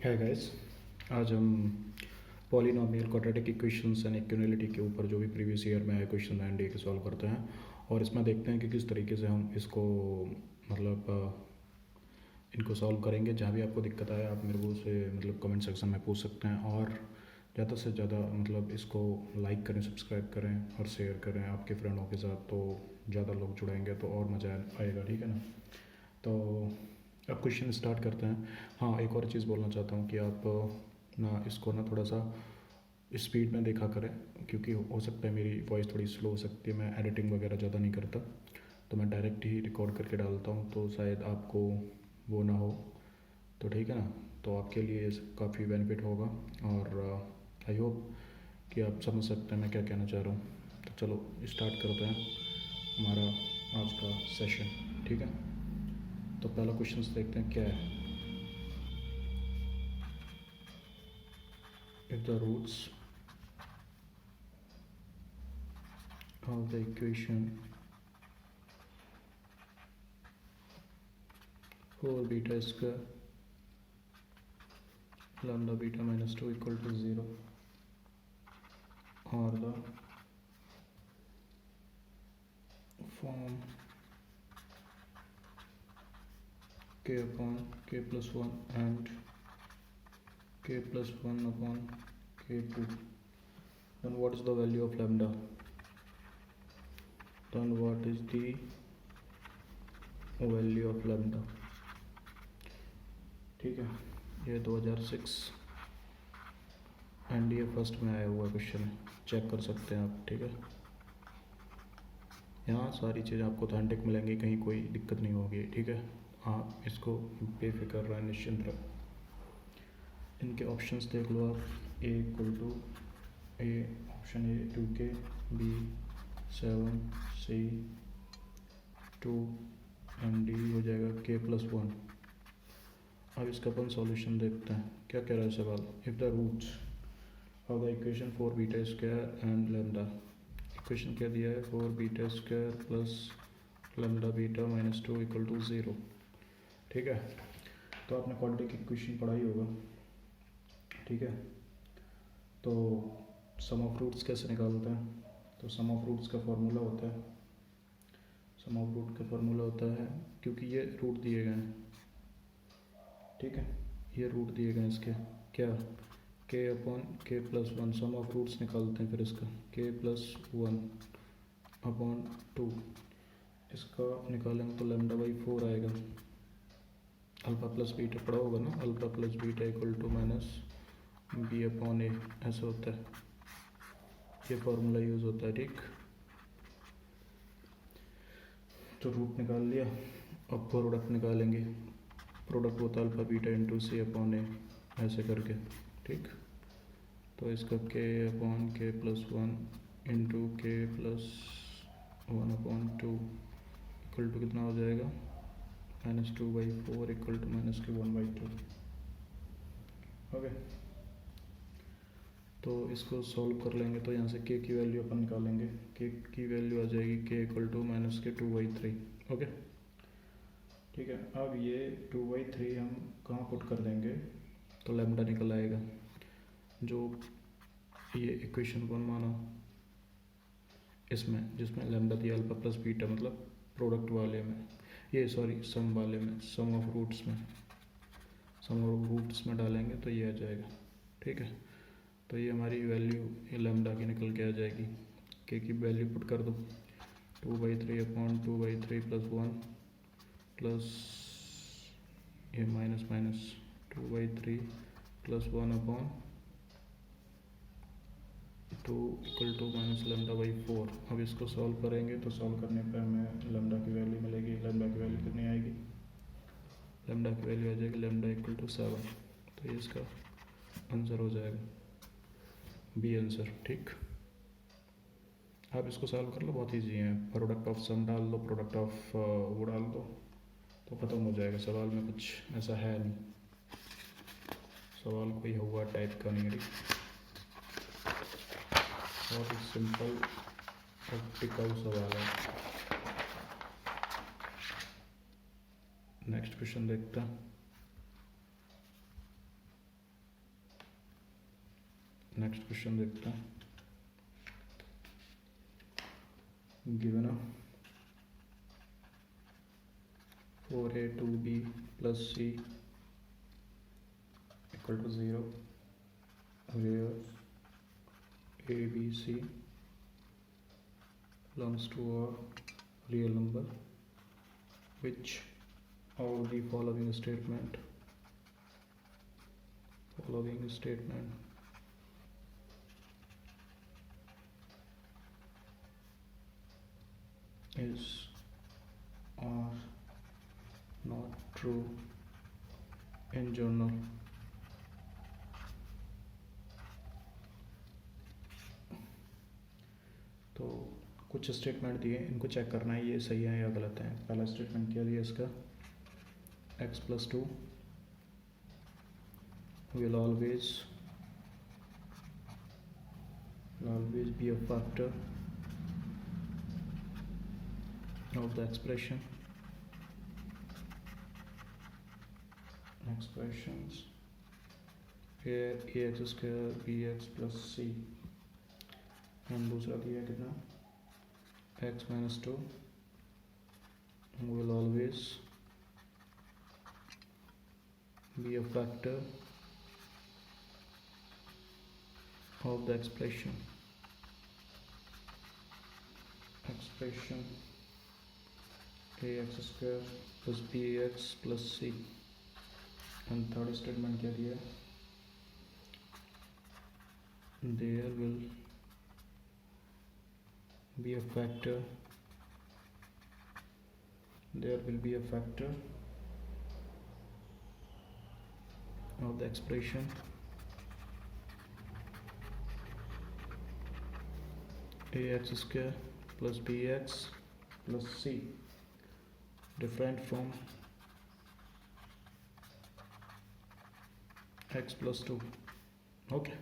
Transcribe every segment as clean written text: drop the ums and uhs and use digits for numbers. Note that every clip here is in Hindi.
है गाइस। आज हम polynomial quadratic equations and equality के ऊपर जो भी प्रीवियस ईयर में आए क्वेश्चन हैं डी के सॉल्व करते हैं और इसमें देखते हैं कि किस तरीके से हम इसको इनको सॉल्व करेंगे। जहाँ भी आपको दिक्कत आए आप मेरे को उसे कमेंट सेक्शन में पूछ सकते हैं और ज़्यादा से ज़्यादा इसको लाइक करें, सब्सक्राइब करें और शेयर करें आपके फ्रेंडों के साथ, तो ज़्यादा लोग जुड़ेंगे तो और मज़ा आएगा, ठीक है ना। तो अब क्वेश्चन स्टार्ट करते हैं। हाँ, एक और चीज़ बोलना चाहता हूँ कि आप ना इसको ना थोड़ा सा स्पीड में देखा करें, क्योंकि हो सकता है मेरी वॉइस थोड़ी स्लो हो सकती है। मैं एडिटिंग वगैरह ज़्यादा नहीं करता, तो मैं डायरेक्ट ही रिकॉर्ड करके डालता हूँ, तो शायद आपको वो ना हो, तो ठीक है ना। तो आपके लिए काफ़ी बेनिफिट होगा और आई होप कि आप समझ सकते हैं मैं क्या कहना चाह रहा हूँ। तो चलो स्टार्ट करते हैं हमारा आज का सेशन, ठीक है। तो पहला क्वेश्चन देखते हैं क्या है। If the roots of the equation 4 beta square lambda beta minus 2 equal to 0 or the form k upon k plus 1 and k plus 1 upon k2, then what is the value of lambda? Then what is the value of lambda? ठीक है, ये 2006 एनडीए फर्स्ट में आया हुआ क्वेश्चन है, चेक कर सकते हैं आप, ठीक है। यहाँ सारी चीज़ें आपको ऑथेंटिक मिलेंगी, कहीं कोई दिक्कत नहीं होगी, ठीक है। आप इसको बेफिक्र रहे, निश्चिंत रहे। इनके ऑप्शंस देख लो आप। A equal to A, option A 2k, B 7, C 2 and D हो जाएगा k plus 1। अब इसका अपन सॉल्यूशन देखते हैं, क्या कह रहा है सवाल। If the roots of the equation 4 beta square and lambda, equation क्या दिया है 4 beta square plus lambda beta minus 2 equal to 0, ठीक है। तो आपने क्वाड्रेटिक इक्वेशन पढ़ाई होगा, ठीक है। तो सम ऑफ रूट्स कैसे निकालते हैं, तो सम ऑफ रूट्स का फॉर्मूला होता है, सम ऑफ रूट का फॉर्मूला होता है, क्योंकि ये रूट दिए गए हैं, ठीक है, ये रूट दिए गए हैं इसके, क्या k upon k plus 1, sum of roots निकालते हैं फिर इसका k प्लस 1 अपॉन 2, इसका निकालेंगे तो लैम्डा बाई 4 आएगा। अल्फा प्लस बीटा पड़ा होगा ना, alpha plus beta equal to minus B upon A, ऐसा होता है, ये फॉर्मूला यूज़ होता है, ठीक। तो रूट निकाल लिया, अब प्रोडक्ट निकालेंगे। प्रोडक्ट होता है अल्फा बीटा इंटू सी अपॉन ए, ऐसे करके, ठीक। तो इसका k upon k plus 1 into के प्लस 1 अपॉन 2 इक्वल टू कितना हो जाएगा -2/4 इक्वल टू -1/2, ओके। तो इसको सॉल्व कर लेंगे, तो यहाँ से k की वैल्यू अपन निकालेंगे, k की वैल्यू आ जाएगी k इक्वल टू -2/3, ओके, ठीक है। अब ये 2/3 हम कहाँ पुट कर देंगे, तो लैम्डा निकल आएगा, जो ये इक्वेशन कौन माना इसमें, जिसमें लैम्डा दिया अल्फा प्लस बीटा, मतलब प्रोडक्ट वाले में, ये सॉरी सम वाले में, सम ऑफ रूट्स में, सम ऑफ रूट्स में डालेंगे तो ये आ जाएगा, ठीक है। तो ये हमारी वैल्यू ये लैम्डा की निकल के आ जाएगी। के की वैल्यू पुट कर दो, 2/3 अपॉन 2/3 प्लस 1 प्लस ये minus 2/3 plus 1 upon 2 equal to minus lambda by 4। अब इसको सॉल्व करेंगे, तो सॉल्व करने पर हमें लैम्डा की वैल्यू मिलेगी। लैम्डा की वैल्यू कितनी आएगी, लैम्डा की वैल्यू आ जाएगी लैम्डा इक्वल टू 7, तो ये इसका आंसर हो जाएगा, बी आंसर, ठीक। आप इसको सॉल्व कर लो, बहुत ईजी है। प्रोडक्ट ऑफ सम डाल दो, प्रोडक्ट ऑफ वो डाल दो, तो ख़त्म हो जाएगा। सवाल में कुछ ऐसा है नहीं, सवाल कोई हुआ टाइप का नहीं है, बहुत ही सिंपल और टिकाऊ सवाल है। नेक्स्ट क्वेश्चन देखते हैं। नेक्स्ट क्वेश्चन देखते हैं। Given 4a 2b plus c equal to 0 where a b c belongs to a real number, which of the following statement is or not true in journal? तो कुछ स्टेटमेंट दिए, इनको चेक करना है ये सही है या गलत है। पहला स्टेटमेंट क्या दिया इसका, x plus 2 will always be a factor of the expressions where ax square bx plus c, and दूसरा दिया कितना, x minus 2 will always be a factor of the expression ax square plus bx plus c, and third statement क्या दिया, there will be a factor of the expression ax square plus bx plus c different from x plus 2। Okay,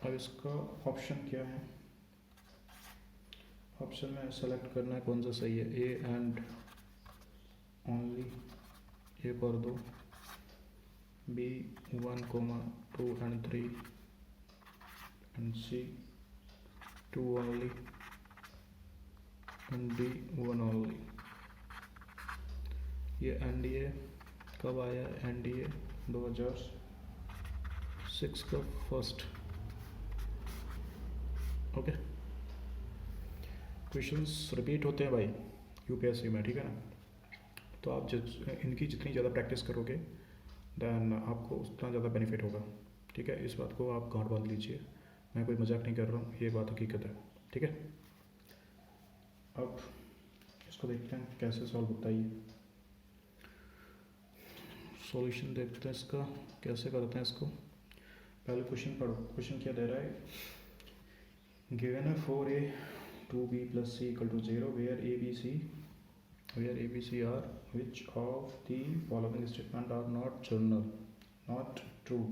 अब इसका ऑप्शन क्या है, ऑप्शन में सेलेक्ट करना है कौन सा सही है, ए एंड ओनली ए कर दो, B 1, 2 and 3 and C 2 only and D 1 only। ये एनडीए कब आया, एनडीए 2006 का फर्स्ट। ओके, क्वेश्चंस रिपीट होते हैं भाई यूपीएससी में, ठीक है ना। तो आप इनकी जितनी ज़्यादा प्रैक्टिस करोगे देन आपको उतना ज़्यादा बेनिफिट होगा, ठीक है। इस बात को आप गांठ बांध लीजिए, मैं कोई मजाक नहीं कर रहा हूँ, ये बात हकीकत है, ठीक है। अब इसको देखते हैं कैसे सॉल्व होता है ये, सॉल्यूशन देखते हैं इसका कैसे करते हैं इसको। पहले क्वेश्चन पढ़ो, क्वेश्चन क्या दे रहा है, गिवन है 4a 2b plus c equal to 0 where a b c are which of the following statement are not true,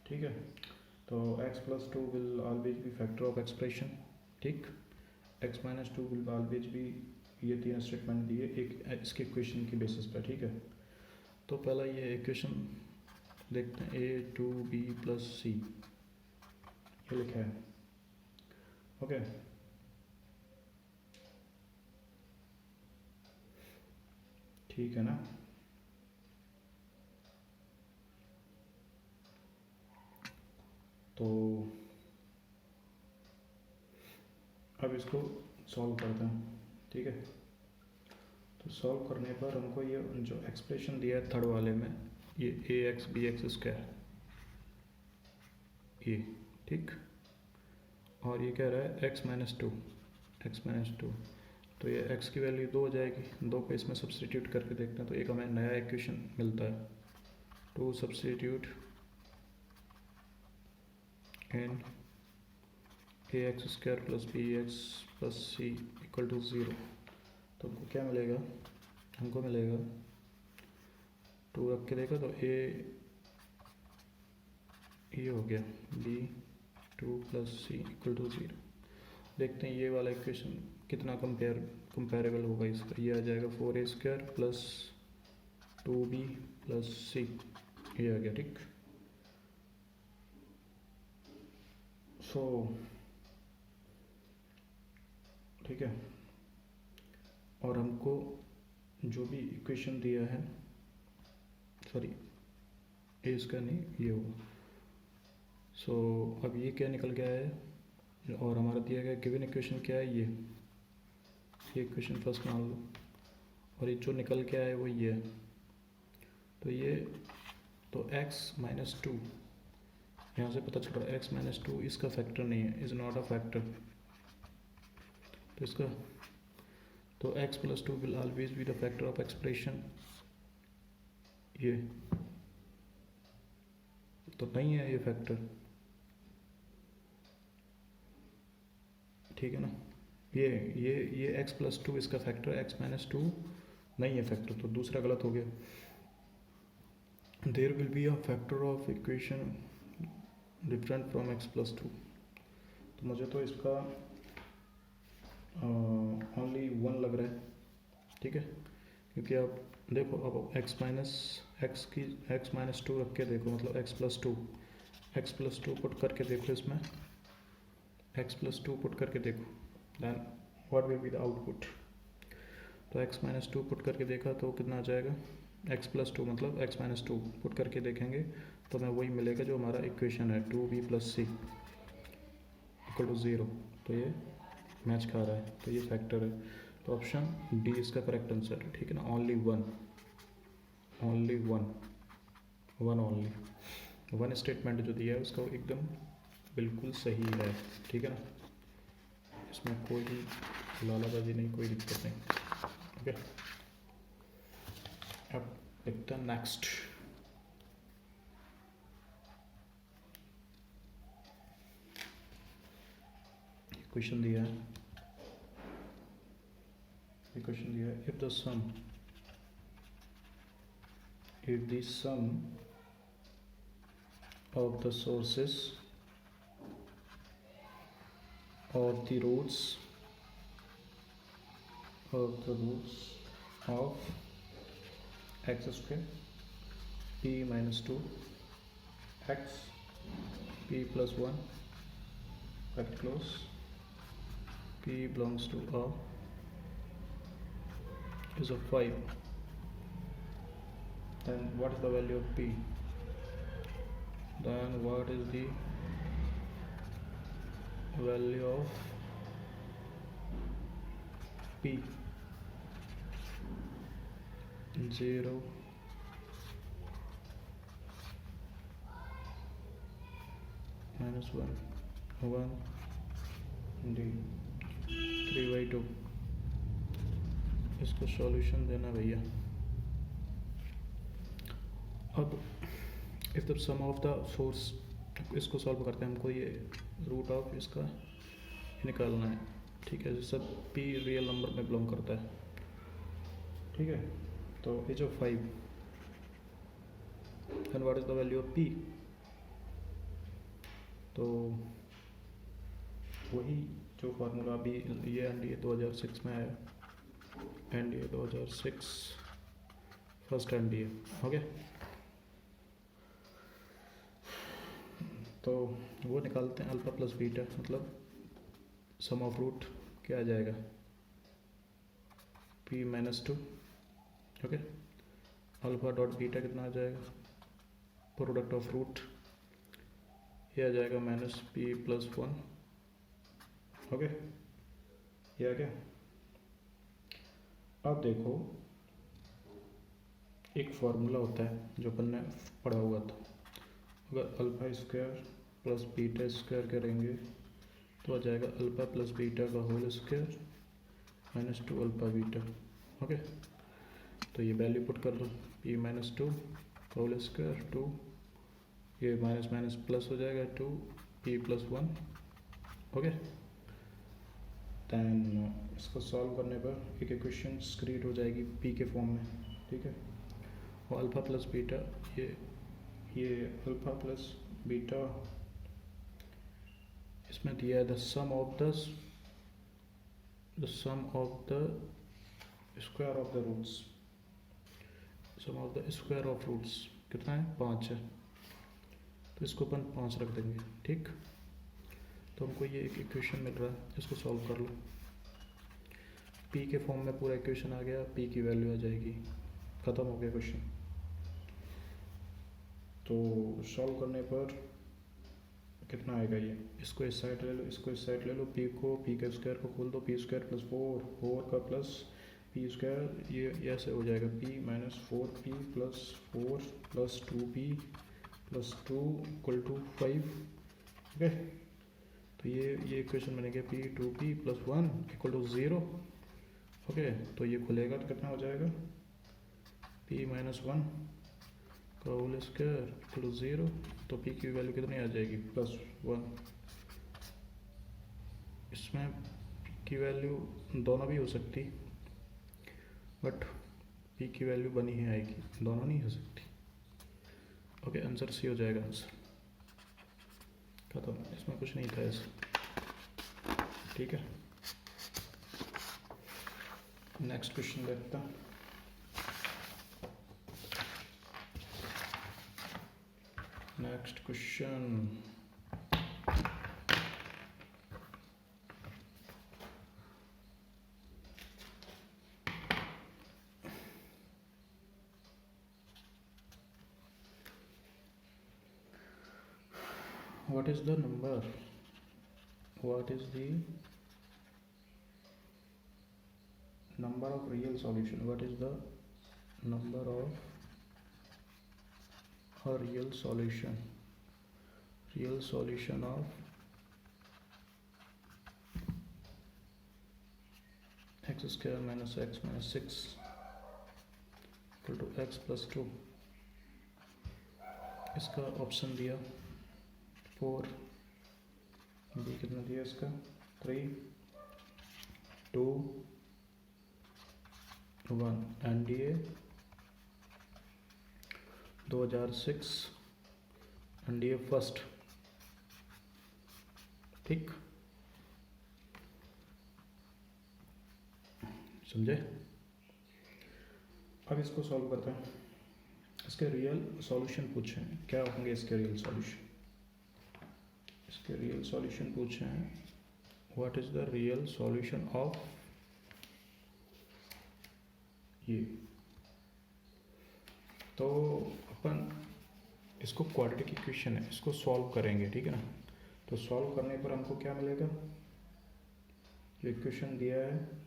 ठीक है। तो x plus 2 will always be factor of expression, ठीक, x minus 2 will always be, ये तीन स्टेटमेंट दिए एक इसके इक्वेशन की बेसिस पर, ठीक है। तो पहला ये इक्वेशन देखते हैं, a 2b plus c ये लिखा है, ओके। ठीक है ना, तो अब इसको सॉल्व करते हैं, ठीक है। तो सॉल्व करने पर हमको ये जो एक्सप्रेशन दिया है थर्ड वाले में, ये a x B x square ये, ठीक, और ये कह रहा है x माइनस टू, तो ये x की वैल्यू 2 हो जाएगी, 2 को इसमें सब्सटीट्यूट करके देखते हैं तो एक हमें नया इक्वेशन मिलता है, 2 substitute in a x square plus B x plus c equal to 0। तो हमको क्या मिलेगा, हमको मिलेगा 2 रख के देखो तो ये हो गया b 2 plus c equal to 0। देखते हैं ये वाला इक्वेशन कितना कंपेरेबल होगा इसका, ये आ जाएगा 4a square plus 2b plus c, ये आ गया, ठीक। सो ठीक है, और हमको जो भी इक्वेशन दिया है, सॉरी ये इसका नहीं, ये होगा। सो अब ये क्या निकल गया है, और हमारा दिया गया गिवन इक्वेशन क्या है, ये इक्वेशन फर्स्ट मान लो, और ये जो निकल के आया है वो ये है। तो ये तो x माइनस टू, यहाँ से पता चल रहा है x माइनस टू इसका फैक्टर नहीं है, इज़ नॉट अ फैक्टर। तो इसका तो x plus two will always be the factor of expression, ये तो नहीं है ये फैक्टर, ठीक है ना। ये x प्लस टू इसका फैक्टर, x माइनस टू नहीं है फैक्टर, तो दूसरा गलत हो गया। There will be a factor of equation different from x plus two. तो मुझे तो इसका ओनली वन लग रहा है, ठीक है, क्योंकि आप देखो अब x माइनस टू रख के देखो, मतलब x प्लस टू पुट करके देखो, इसमें x प्लस टू पुट करके देखो, then what will be the output. तो x माइनस टू पुट करके देखा तो कितना आ जाएगा, x प्लस टू मतलब x माइनस टू पुट करके देखेंगे तो हमें वही मिलेगा जो हमारा इक्वेशन है, 2b plus c equal to 0। तो ये मैच खा रहा है, तो ये फैक्टर है। तो ऑप्शन डी इसका करेक्ट आंसर है, ठीक है ना। ओनली वन वन स्टेटमेंट जो दिया है उसका एकदम बिल्कुल सही है, ठीक है ना, इसमें कोई लालाबाजी नहीं, कोई दिक्कत नहीं, ओके। अब देखते हैं नेक्स्ट। क्वेश्चन दिया है, if the sum of the sources of the roots of x square p minus 2 x p plus 1 bracket close p belongs to a is of 5, then what is the value of p? Then what is the value of p? 0 minus 1 d 3/2। इसको सॉल्यूशन देना भैया। अब if the sum of the source, इसको सॉल्व करते हैं, हमको ये रूट ऑफ इसका निकालना है, ठीक है। सब p रियल नंबर में बिलोंग करता है, ठीक है। तो as of 5 and what is the value of p? तो वही जो फार्मूला अभी ये एनडीए 2006 में आया, एनडीए 2006 फर्स्ट एनडीए, ओके। तो वो निकालते हैं, अल्फा प्लस बीटा, मतलब सम ऑफ रूट क्या आ जाएगा, p minus 2, okay. Alpha dot beta कितना आ जाएगा, प्रोडक्ट ऑफ रूट ये आ जाएगा माइनस p प्लस 1, ओके। ये आ गया। अब देखो एक फॉर्मूला होता है जो अपन ने पढ़ा हुआ था, अगर alpha square plus beta square करेंगे तो आ जाएगा अल्फा प्लस बीटा का whole square minus 2 alpha beta, okay. तो ये वैल्यू पुट कर दो, p माइनस 2 का होल स्क्वायर 2, ये माइनस माइनस प्लस हो जाएगा 2 p प्लस 1, ओके। दैन इसको सॉल्व करने पर एक इक्वेशन क्रिएट हो जाएगी p के फॉर्म में, ठीक है। और अल्फा प्लस बीटा, ये अल्फा प्लस बीटा इसमें दिया है the sum of the square of the roots, sum of the square of roots कितना है, 5 है, तो इसको अपन 5 रख देंगे, ठीक। तो हमको ये एक इक्वेशन मिल रहा है, इसको सॉल्व कर लो। p के फॉर्म में पूरा इक्वेशन आ गया, p की वैल्यू आ जाएगी, ख़त्म हो गया क्वेश्चन। तो सॉल्व करने पर कितना आएगा ये, इसको इस साइड ले लो, इसको इस साइड ले लो, p के स्क्वायर को खोल दो, p स्क्वायर प्लस 4 का प्लस p स्क्वायर, ये ऐसे हो जाएगा p minus 4p plus 4 plus 2p plus 2 equal to 5। ठीक है, तो ये इक्वेशन बनेगा p 2p plus 1 equal to 0। Okay, तो ये खुलेगा तो कितना हो जाएगा, p माइनस 1 का होल स्क्वायर इक्वल टू 0। तो p की वैल्यू कितनी आ जाएगी, प्लस 1। इसमें p की वैल्यू दोनों भी हो सकती, बट p की वैल्यू बनी ही आएगी, दोनों नहीं हो सकती। ओके, आंसर सी हो जाएगा, आंसर खत्म, इसमें कुछ नहीं था ऐसा। ठीक है, नेक्स्ट क्वेश्चन देखता हूँ। Next question, what is the number, what is the number of real solution, what is the number of a real solution of x square minus x minus 6 equal to x plus 2। इसका ऑप्शन दिया 4, बी कितना दिया इसका 3 2 1, एनडीए 2006, एनडीए फर्स्ट। ठीक, समझे। अब इसको सॉल्व करते हैं। इसके रियल सॉल्यूशन पूछे हैं, क्या होंगे इसके रियल सॉल्यूशन, इसके रियल सॉल्यूशन पूछे हैं, what is the real solution of ये। तो अपन इसको क्वाड्रेटिक इक्वेशन है, इसको सॉल्व करेंगे, ठीक है ना। तो सॉल्व करने पर हमको क्या मिलेगा, जो इक्वेशन दिया है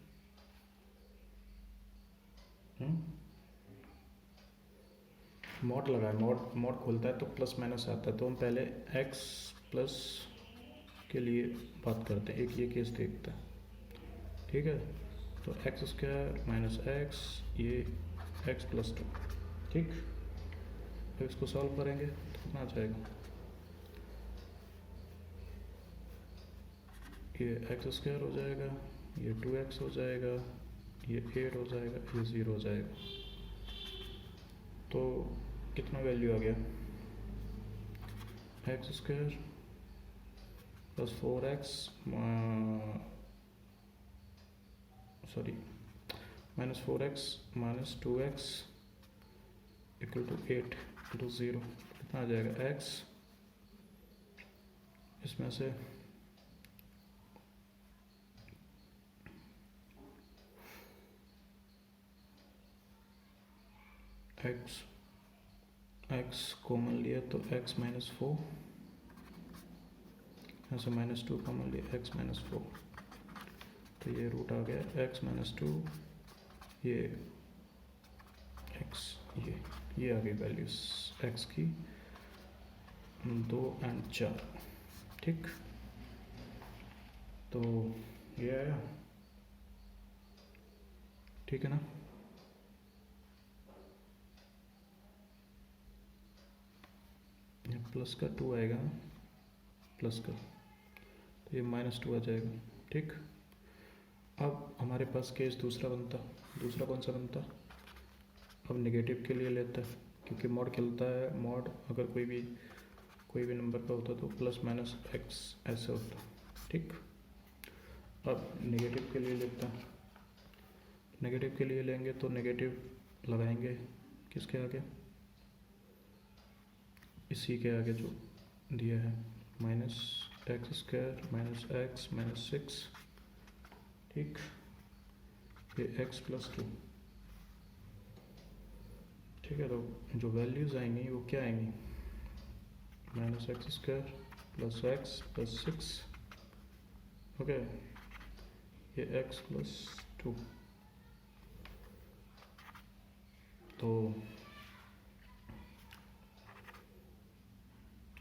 मॉड लगा है, मॉड खोलता है तो प्लस माइनस आता है। तो हम पहले x प्लस के लिए बात करते हैं, एक ये केस देखते हैं, ठीक है। तो एक्स स्क्वायर माइनस एक्स, ये x प्लस 2, ठीक। फिर इसको सॉल्व करेंगे तो कितना आ जाएगा, ये एक्स स्क्वायर हो जाएगा, ये 2x हो जाएगा, ये 8 हो जाएगा, ये 0 हो जाएगा। तो कितना वैल्यू आ गया, x square plus 4x sorry minus 4x minus 2x equal to 8 equal to 0। कितना आ जाएगा, x इसमें से x कॉमन लिया तो x माइनस 4, ऐसे माइनस 2 कॉमन लिया, x माइनस 4, तो ये रूट आ गया x माइनस 2, ये x, ये आ गई वैल्यूज x की 2 और 4, ठीक। तो ये आया, ठीक है ना। प्लस का 2 आएगा ना, प्लस का, तो ये माइनस 2 आ जाएगा, ठीक। अब हमारे पास केस दूसरा बनता, दूसरा कौन सा बनता, अब नेगेटिव के लिए लेता है, क्योंकि मॉड खेलता है, मॉड अगर कोई भी नंबर का होता तो प्लस माइनस एक्स ऐसे होता, ठीक। अब नेगेटिव के लिए लेता है, नेगेटिव के लिए लेंगे तो नेगेटिव लगाएंगे किसके आगे, इसी के आगे जो दिया है minus x square minus x minus 6, ठीक, ये एक्स प्लस 2, ठीक है। तो जो वैल्यूज़ आएंगी वो क्या आएंगी, minus x square plus x plus 6, okay, ये एक्स प्लस 2। तो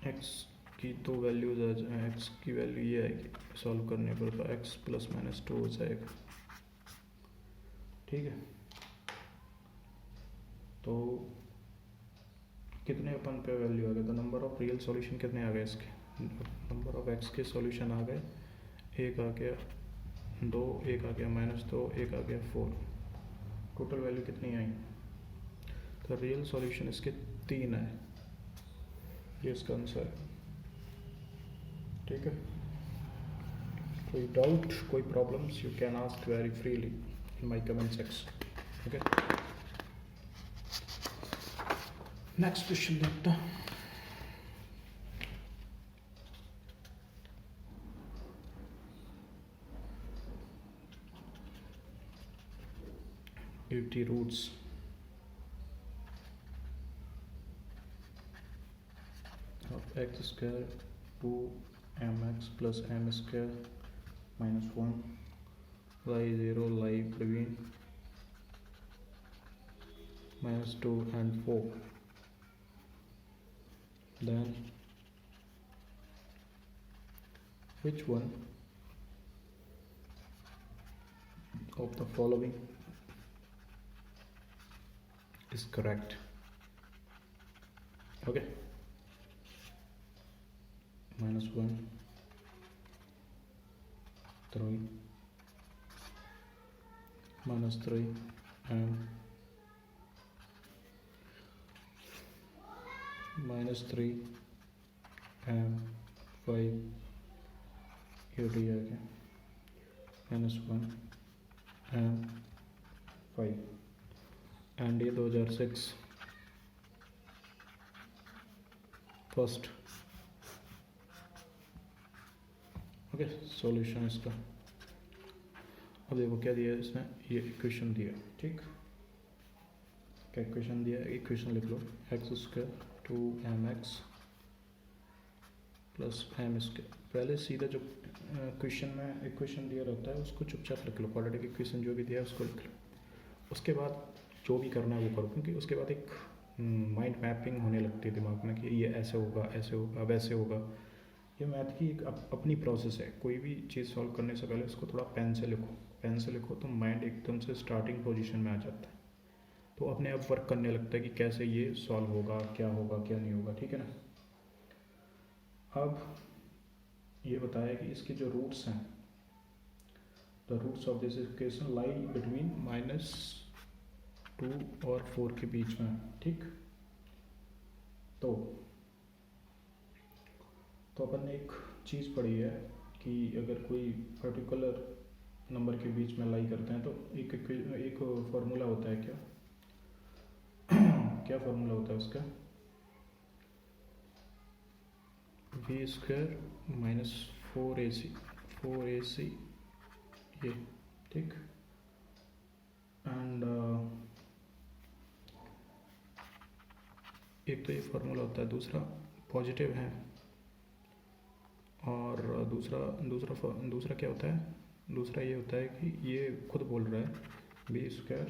एक्स की तो वैल्यूज आ जाए, एक्स की वैल्यू ये आएगी सॉल्व करने पर, तो एक्स प्लस माइनस 2 हो जाएगा, ठीक है। तो कितने अपन पे वैल्यू आ गया, तो नंबर ऑफ रियल सॉल्यूशन कितने आ गए इसके, नंबर ऑफ एक्स के सॉल्यूशन आ गए, एक आ गया 2, एक आ गया -2, एक आ गया 4, टोटल वैल्यू कितनी आई, तो रियल सॉल्यूशन इसके 3 है, ये इसका आंसर है, ठीक है। कोई डाउट, कोई problems, you can ask very freely in my comment section, okay. Next question देखते हैं। यूटी roots of x square 2mx plus m square -1 lie 0 lie between -2 and 4. Then which one of the following is correct, okay, -1 3 -3 and -3 and 5, ये डी आ गया -1 and 5 and ये 2006 फर्स्ट, ओके। सॉल्यूशन इसका, अब देखो क्या दिया है इसने, ये इक्वेशन दिया, ठीक, क्या इक्वेशन दिया, इक्वेशन लिख लो, X square 2mx plus m square. पहले सीधा जो क्वेश्चन में इक्वेशन दिया रहता है उसको चुपचाप लिख लो, क्वाड्रेटिक इक्वेशन जो भी दिया है उसको लिख लो, उसके बाद जो भी करना है वो करो, क्योंकि उसके बाद एक माइंड मैपिंग होने लगती है दिमाग में कि ये ऐसे होगा, ऐसे होगा, वैसे होगा। ये मैथ की एक अपनी प्रोसेस है, कोई भी चीज़ सॉल्व करने से पहले उसको थोड़ा पेन से लिखो तो माइंड एकदम से स्टार्टिंग पोजीशन में आ जाता है, तो अपने आप वर्क करने लगता है कि कैसे ये सॉल्व होगा, क्या होगा, क्या नहीं होगा, ठीक है ना। अब ये बताया कि इसके जो रूट्स हैं, the roots of this equation lie between -2 और 4 के बीच में, ठीक। तो अपन ने एक चीज़ पढ़ी है कि अगर कोई पर्टिकुलर नंबर के बीच में लाई करते हैं तो एक फॉर्मूला होता है, क्या फॉर्मूला होता है उसका, v स्क्वायर -4ac ये, ठीक, एंड एक तो ये फॉर्मूला होता है, दूसरा पॉजिटिव है, और दूसरा क्या होता है, दूसरा ये होता है कि ये खुद बोल रहा है बी स्क्वायर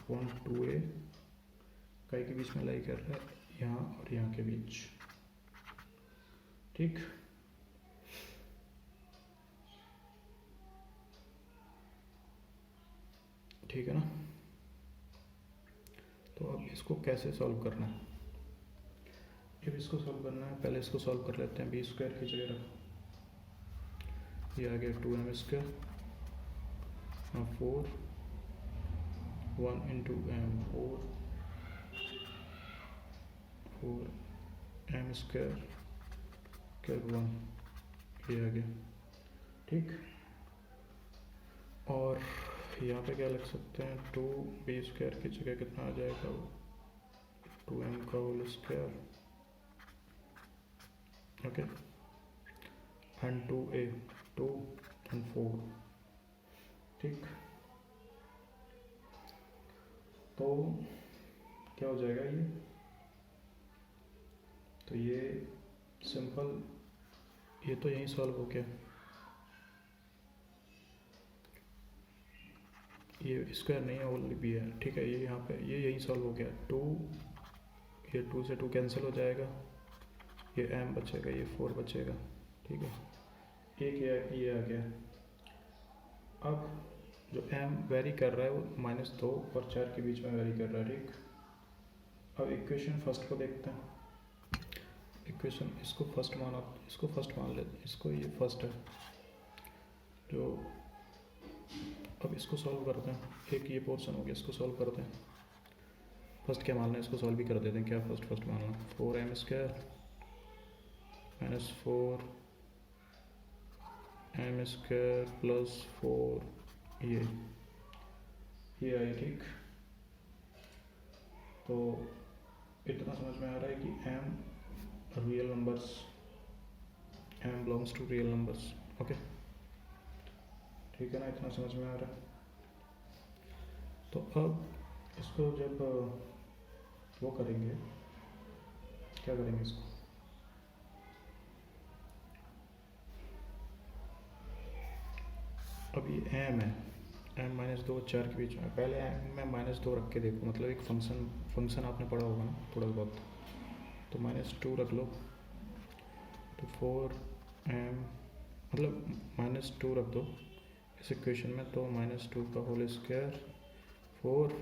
2a काई के बीच में लाई कर रहा है, यहाँ और यहाँ के बीच, ठीक। ठीक है ना। तो अब इसको कैसे सॉल्व करना है, जब इसको सॉल्व करना है पहले इसको सॉल्व कर लेते हैं, बी स्क्वायर की जगह रखो, ये आ गया 2m square 4 1 into m 4 m square कर 1, ये आ गया, ठीक। और यहाँ पे क्या लिख सकते हैं, 2b स्क्वायर की जगह कितना आ जाएगा, 2m का whole square, okay, and 2a 2 and 4, ठीक। तो क्या हो जाएगा ये, तो ये सिंपल, ये तो यहीं सॉल्व हो गया, ये स्क्वायर नहीं है ओनली भी है, ठीक है। ये यहाँ पे ये यहीं सॉल्व हो गया, 2, ये 2 से 2 कैंसिल हो जाएगा, ये m बचेगा, ये 4 बचेगा, ठीक है। एक ये आ गया। अब जो m वेरी कर रहा है वो -2 और 4 के बीच में वेरी कर रहा है, ठीक। अब इक्वेशन फर्स्ट को देखते हैं, इक्वेशन इसको फर्स्ट माना, इसको फर्स्ट मान लेते हैं, इसको ये फर्स्ट है जो, अब इसको सॉल्व करते हैं, एक ये पोर्शन हो गया, इसको सॉल्व करते हैं। फर्स्ट क्या मानना है, इसको सॉल्व भी कर देते हैं, क्या फर्स्ट मानना, 4m² -4 m² प्लस 4 ये आई, ठीक। तो इतना समझ में आ रहा है कि m real numbers, m belongs to real numbers, okay, ठीक है ना, इतना समझ में आ रहा है। तो अब इसको जब वो करेंगे, क्या करेंगे इसको, अब ये m है, m -2 4 के बीच में, पहले m में -2 रख के देखो, मतलब एक फंक्शन आपने पढ़ा होगा ना थोड़ा बहुत, तो -2 रख लो, तो 4m मतलब -2 रख दो इस इक्वेशन में, तो -2 का होल स्क्वायर 4,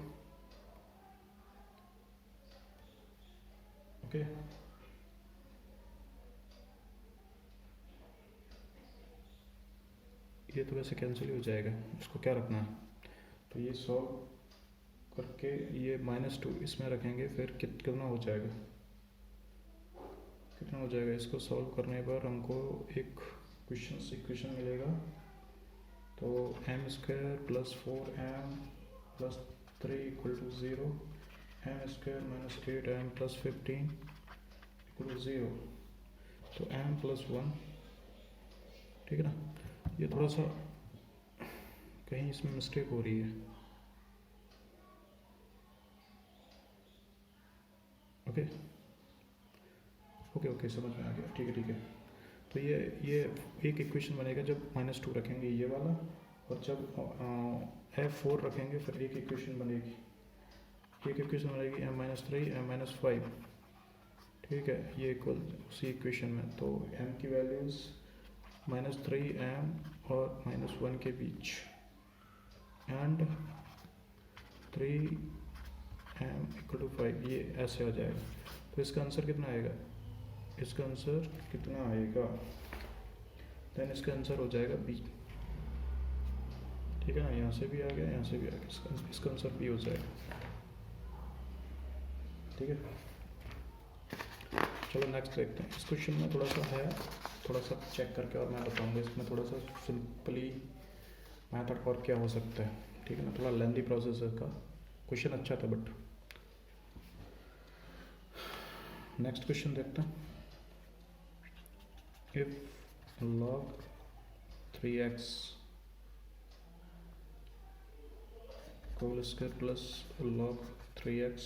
ओके। ये तो वैसे कैंसिल ही हो जाएगा, इसको क्या रखना है, तो ये सॉल्व करके ये -2 इसमें रखेंगे, फिर कितना हो जाएगा, कितना हो जाएगा, इसको सॉल्व करने पर हमको एक इक्वेशन मिलेगा, तो m² plus 4m plus 3 equal to 0, m² -8m plus 15 equal to 0, तो m प्लस 1, ठीक है ना। ये थोड़ा सा कहीं इसमें मिस्टेक हो रही है, ओके ओके ओके, समझ में आ गया, ठीक है ठीक है। तो ये एक इक्वेशन बनेगा जब -2 रखेंगे ये वाला, और जब f4 रखेंगे फिर एक इक्वेशन बनेगी, m-3 m-5, ठीक है, ये इक्वल उसी इक्वेशन में, तो m की वैल्यूज़ -3m और -1 के बीच, एंड 3m = 5, ये ऐसे आ जाएगा। तो इसका आंसर कितना आएगा, इसका आंसर कितना आएगा, देन इसका आंसर हो जाएगा b, ठीक है ना, यहाँ से भी आ गया, यहाँ से भी आ गया, इसका आंसर b हो जाएगा, ठीक है। चलो नेक्स्ट देखते हैं, इस क्वेश्चन में थोड़ा सा है, थोड़ा सा चेक करके और मैं बताऊंगा, इसमें थोड़ा सा सिंपली मेथड और क्या हो सकता है, ठीक है ना, थोड़ा लेंथी प्रोसेस है इसका, क्वेश्चन अच्छा था बट। नेक्स्ट क्वेश्चन देखते हैं, if log 3x whole square plus log 3x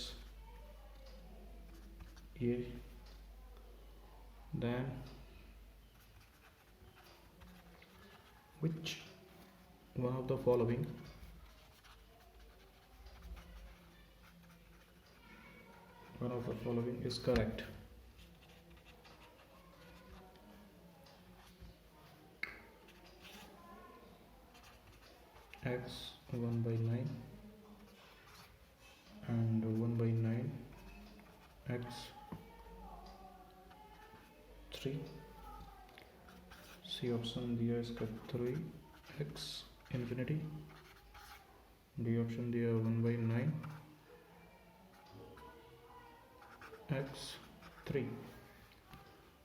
ये, then which one of the following is correct, x 1/9 and 1/9, x 3, C option दिया इसका 3x infinity, डी ऑप्शन दिया 1/9 x 3,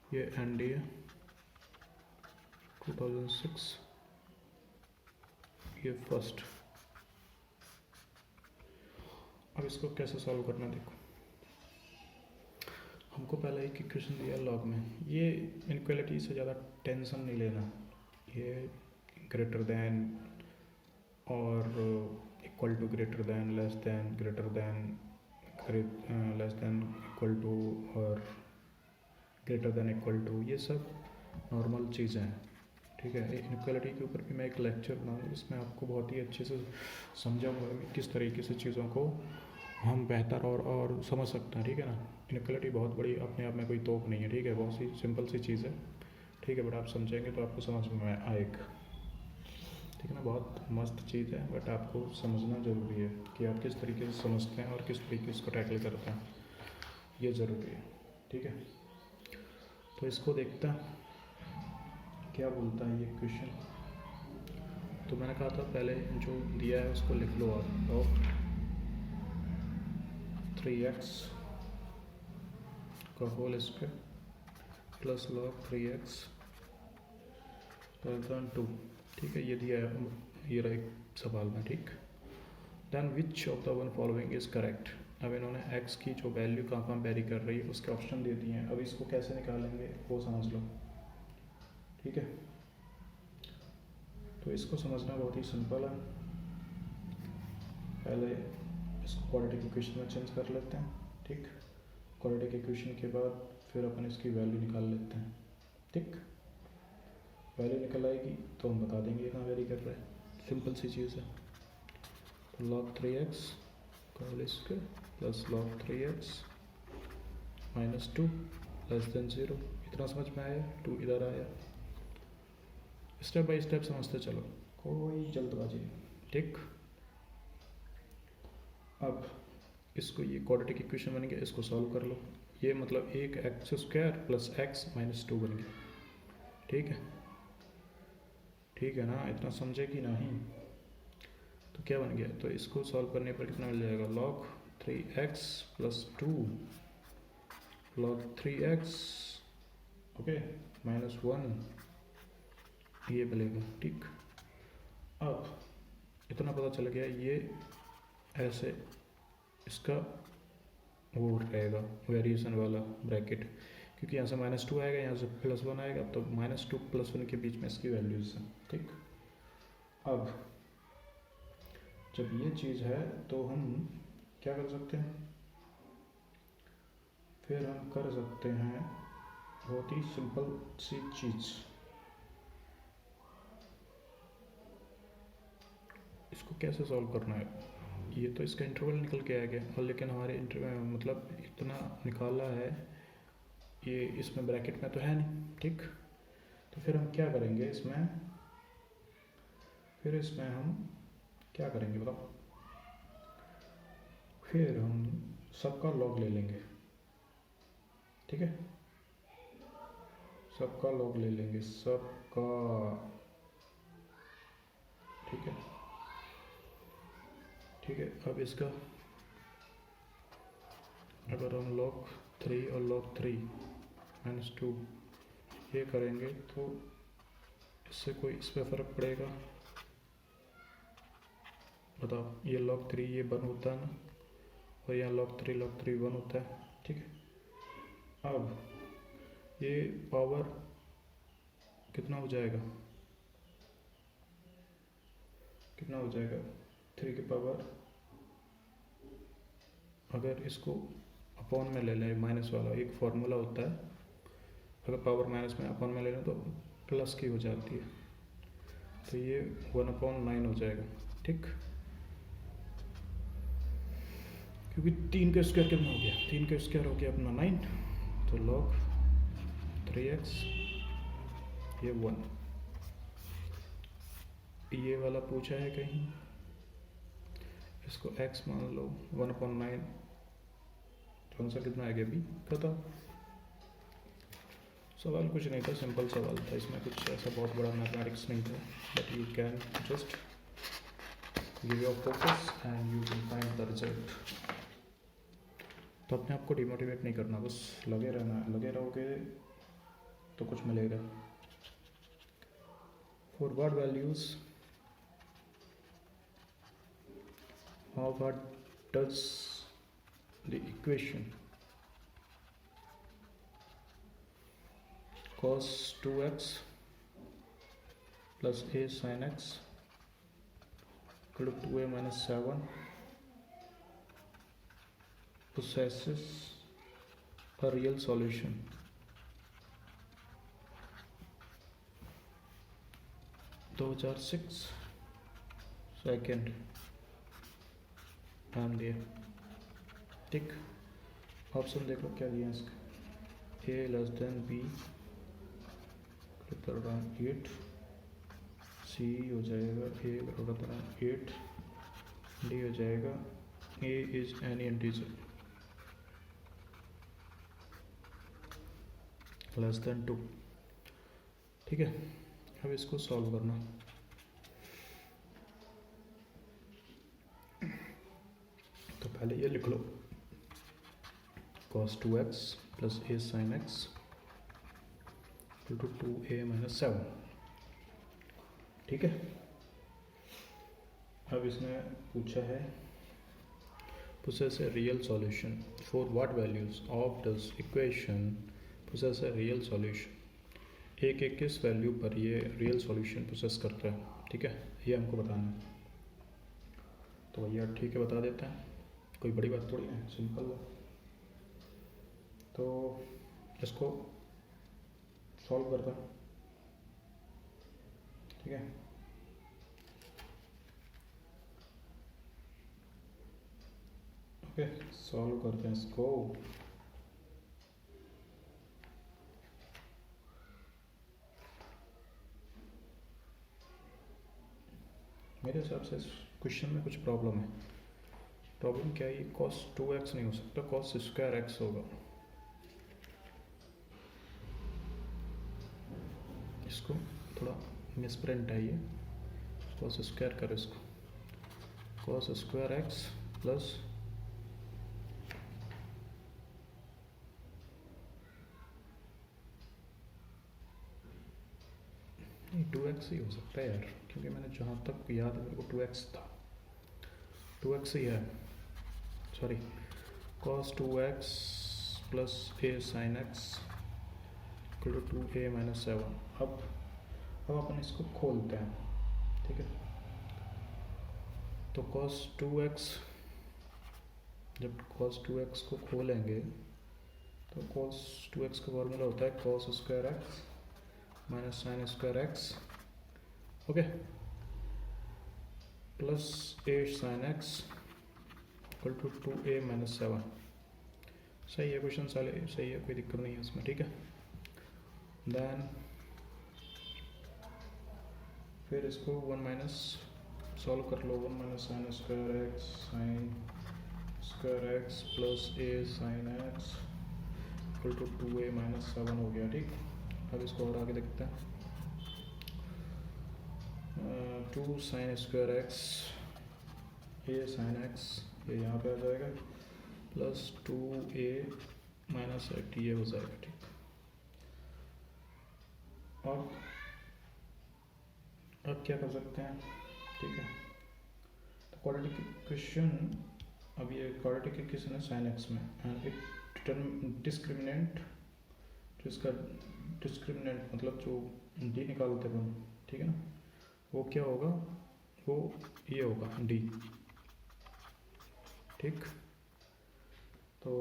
ये एंड दिया 2006, ये फर्स्ट। अब इसको कैसे सॉल्व करना देखो, हमको पहला एक इक्वेशन दिया लॉग में, ये इनक्वालिटी से ज़्यादा टेंशन नहीं लेना, ये ग्रेटर देन और equal to, greater than, less than, greater than, less than, equal to और ग्रेटर देन इक्वल टू, ये सब नॉर्मल चीज़ें हैं, ठीक है। इनक्वालिटी के ऊपर भी मैं एक लेक्चर बनाऊँगा जिसमें आपको बहुत ही अच्छे से समझाऊंगा कि किस तरीके से चीज़ों को हम बेहतर और समझ सकते हैं, ठीक है ना। इनक्वालिटी बहुत बड़ी अपने आप में कोई तोप नहीं है, ठीक है, बहुत सी सिंपल सी चीज़ है, ठीक है, बट आप समझेंगे तो आपको समझ में आएगा, ठीक है ना। बहुत मस्त चीज़ है, बट आपको समझना ज़रूरी है कि आप किस तरीके से समझते हैं और किस तरीके से इसको टैकल करते हैं, ये ज़रूरी है, ठीक है। तो इसको देखते हैं क्या बोलता है ये क्वेश्चन। तो मैंने कहा था पहले जो दिया है उसको लिख लो आप, और 3x का whole square plus log 3x > 2, ठीक है, ये दिया है, ये रहा एक सवाल में, ठीक। Then which of the one following is correct. अब इन्होंने x की जो वैल्यू कहाँ कहाँ वेरी कर रही है उसके ऑप्शन दे दिए हैं, अब इसको कैसे निकालेंगे वो समझ लो, ठीक है। तो इसको समझना बहुत ही सिंपल है, पहले इसको क्वाड्रेटिक इक्वेशन में चेंज कर लेते हैं, ठीक। क्वाड्रेटिक इक्वेशन के बाद फिर अपन इसकी वैल्यू निकाल लेते हैं, ठीक। वैल्यू निकल आएगी तो हम बता देंगे कहाँ वेरी कर रहा है, सिंपल सी चीज़ है। तो log 3x का whole square plus log 3x minus 2 less than 0, इतना समझ में आया, 2 इधर आया। स्टेप बाय स्टेप समझते चलो, कोई जल्दबाजी नहीं, ठीक। अब इसको, ये क्वाड्रेटिक इक्वेशन बन गया, इसको सॉल्व कर लो, ये मतलब एक x square plus x minus 2 बन गया, ठीक है, ठीक है ना, इतना समझे कि नहीं। तो क्या बन गया, तो इसको सॉल्व करने पर कितना मिल जाएगा, log 3x plus 2 log 3x, okay, minus 1, ये मिलेगा, ठीक। अब इतना पता चल गया, ये ऐसे इसका वो रहेगा वेरिएशन वाला ब्रैकेट, क्योंकि यहाँ से माइनस 2 आएगा, यहाँ से प्लस 1 आएगा, तो माइनस 2 प्लस 1 के बीच में इसकी वैल्यूज है, ठीक। अब जब ये चीज़ है तो हम क्या कर सकते हैं, फिर हम कर सकते हैं बहुत ही सिंपल सी चीज़, इसको कैसे सॉल्व करना है। ये तो इसका इंटरवल निकल के आ गया, और लेकिन हमारे मतलब इतना निकाला है, ये इसमें ब्रैकेट में तो है नहीं, ठीक। तो फिर हम क्या करेंगे इसमें, फिर इसमें हम क्या करेंगे बताओ, फिर हम सबका लॉग ले लेंगे, ठीक है, सबका लॉग ले लेंगे, सबका, ठीक है, ठीक है। अब इसका अगर हम log 3 और log 3 माइनस 2 ये करेंगे तो इससे कोई इस पर फ़र्क पड़ेगा, बताओ। ये log 3 ये 1 होता है ना, और यहाँ log 3 1 होता है, ठीक है। अब ये पावर कितना हो जाएगा, कितना हो जाएगा, 3 की पावर, अगर इसको अपॉन में ले लें, माइनस वाला एक फार्मूला होता है, अगर पावर माइनस में अपॉन में ले लें तो प्लस की हो जाती है, तो ये 1/9 हो जाएगा, ठीक। क्योंकि 3 का स्क्वायर कितना हो गया, 3 का स्क्वायर हो गया अपना 9, तो log 3x ये 1, ये वाला पूछा है कहीं, इसको x मान लो, 1/9, तो आंसर कितना आ गया बी, बताओ। सवाल कुछ नहीं था, सिंपल सवाल था, इसमें कुछ ऐसा बहुत बड़ा मैथमेटिक्स नहीं था, but you can just give your focus and you will find the result. तो अपने आप को डिमोटिवेट नहीं करना, बस लगे रहना, लगे रहोगे तो कुछ मिलेगा। Forward values, how what does the equation cos 2x plus a sin x equal to 2a minus 7 possesses a real solution. Those are 6 second नाम दिए, ठीक। ऑप्शन देखो क्या दिया इसका, A less than B greater than 8, C हो जाएगा ए ग्रेटर देन 8, डी हो जाएगा A is any integer less than 2, ठीक है। अब इसको सॉल्व करना, तो पहले ये लिख लो cos 2x plus a sin x equal to 2a minus 7, ठीक है। अब इसने पूछा है possess a real solution for what values of this equation possess a real solution, एक एक किस वैल्यू पर ये रियल सॉल्यूशन प्रोसेस करता है, ठीक है, ये हमको बताना है। तो भैया ठीक है बता देते हैं, कोई बड़ी बात थोड़ी है, सिंपल है। तो इसको सॉल्व करता हूँ, ठीक है। ओके सॉल्व करते हैं इसको। मेरे हिसाब से इस क्वेश्चन में कुछ प्रॉब्लम है। प्रॉब्लम क्या है, cos 2x नहीं हो सकता, cos स्क्वायर x होगा। इसको थोड़ा मिसप्रिंट है ये, cos स्क्वायर करो इसको, cos square x plus 2x ही हो सकता है यार, क्योंकि मैंने जहाँ तक याद है मेरे को 2x था, 2x ही है, sorry cos 2x plus a sin x equal to 2a minus 7। अब अपन इसको खोलते हैं, ठीक है। तो cos 2x, जब cos 2x को खोलेंगे तो cos 2x का फॉर्मूला होता है cos square x minus sine square x, okay, plus 8 sine x equal to 2a minus 7। सही है, क्वेश्चन सही है, कोई दिक्कत नहीं है इसमें, ठीक है। देन फिर इसको 1 माइनस सॉल्व कर लो, 1 minus sine square x sine square x plus a sine x equal to 2a minus 7 हो गया, ठीक। अब इसको और आगे देखते हैं, 2 sine square x a sine x ये यहाँ पे आ जाएगा, प्लस 2a माइनस 8 ये हो जाएगा, ठीक। और अब क्या कर सकते हैं, ठीक है। तो क्वाड्रेटिक इक्वेशन, अब ये क्वाड्रेटिक इक्वेशन है साइन x में, एंड इट डिस्क्रिमिनेंट, जो इसका डिस्क्रिमिनेंट मतलब जो डी निकालते हैं, ठीक है ना, वो क्या होगा, वो ये होगा डी, ठीक। तो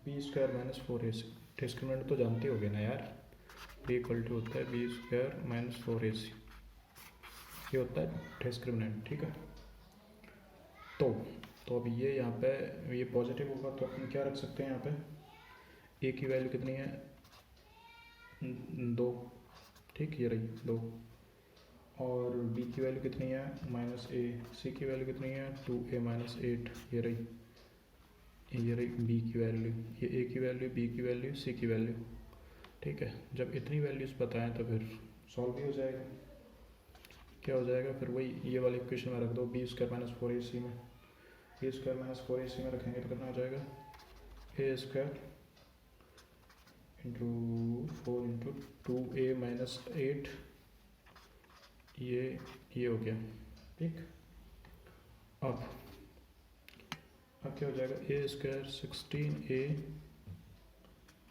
B square minus 4ac, discriminant तो जानते हो गए ना यार, बी इक्वल टू होता है बी स्क्वायर माइनस 4ac, ये होता है डिस्क्रिमिनेंट, ठीक है। तो अब ये यहाँ पे ये पॉजिटिव होगा, तो अपन क्या रख सकते हैं यहाँ पे, ए की वैल्यू कितनी है 2, ठीक, ये रही 2, और बी की वैल्यू कितनी है माइनस ए, सी की वैल्यू कितनी है 2a माइनस 8, ये रही बी की वैल्यू, ये ए की वैल्यू, बी की वैल्यू, सी की वैल्यू, ठीक है। जब इतनी वैल्यूज पता है तो फिर सॉल्व भी हो जाएगा। क्या हो जाएगा फिर, वही ये वाली इक्वेशन में रख दो, बी स्क्वायर माइनस 4ac में, बी स्क्वायर माइनस 4ac में रखेंगे तो कितना हो जाएगा, A square into 4 into 2a minus 8, ये हो गया, ठीक। अब क्या हो जाएगा, ए स्क्वायर 16a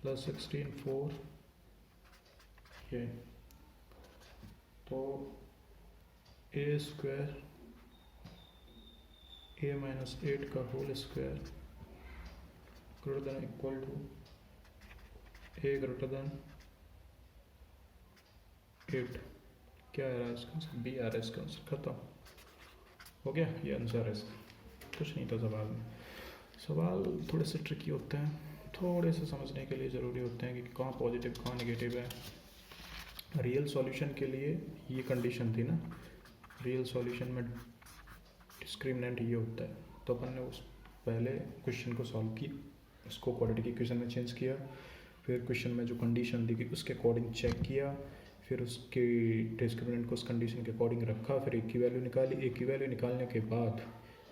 प्लस 16 4 ये तो ए स्क्वायर ए माइनस 8 का whole square greater than equal to a greater than 8। क्या आ रहा है इसका आंसर? बी आ रहा है इसका आंसर। खत्म हो गया, ये आंसर है इसका, कुछ नहीं था सवाल में। सवाल थोड़े से ट्रिकी होते हैं, थोड़े से समझने के लिए ज़रूरी होते हैं कि कहाँ पॉजिटिव कहाँ नेगेटिव है। रियल सॉल्यूशन के लिए ये कंडीशन थी ना, रियल सॉल्यूशन में डिस्क्रिमिनेंट ये होता है। तो अपन ने उस पहले क्वेश्चन को सॉल्व की, उसको क्वाड्रेटिक इक्वेशन में चेंज किया, फिर क्वेश्चन में जो कंडीशन दी गई उसके अकॉर्डिंग चेक किया, फिर उसके डिस्क्रिमिनेंट को उस कंडीशन के अकॉर्डिंग रखा, फिर एक की वैल्यू निकाली। एक की वैल्यू निकालने के बाद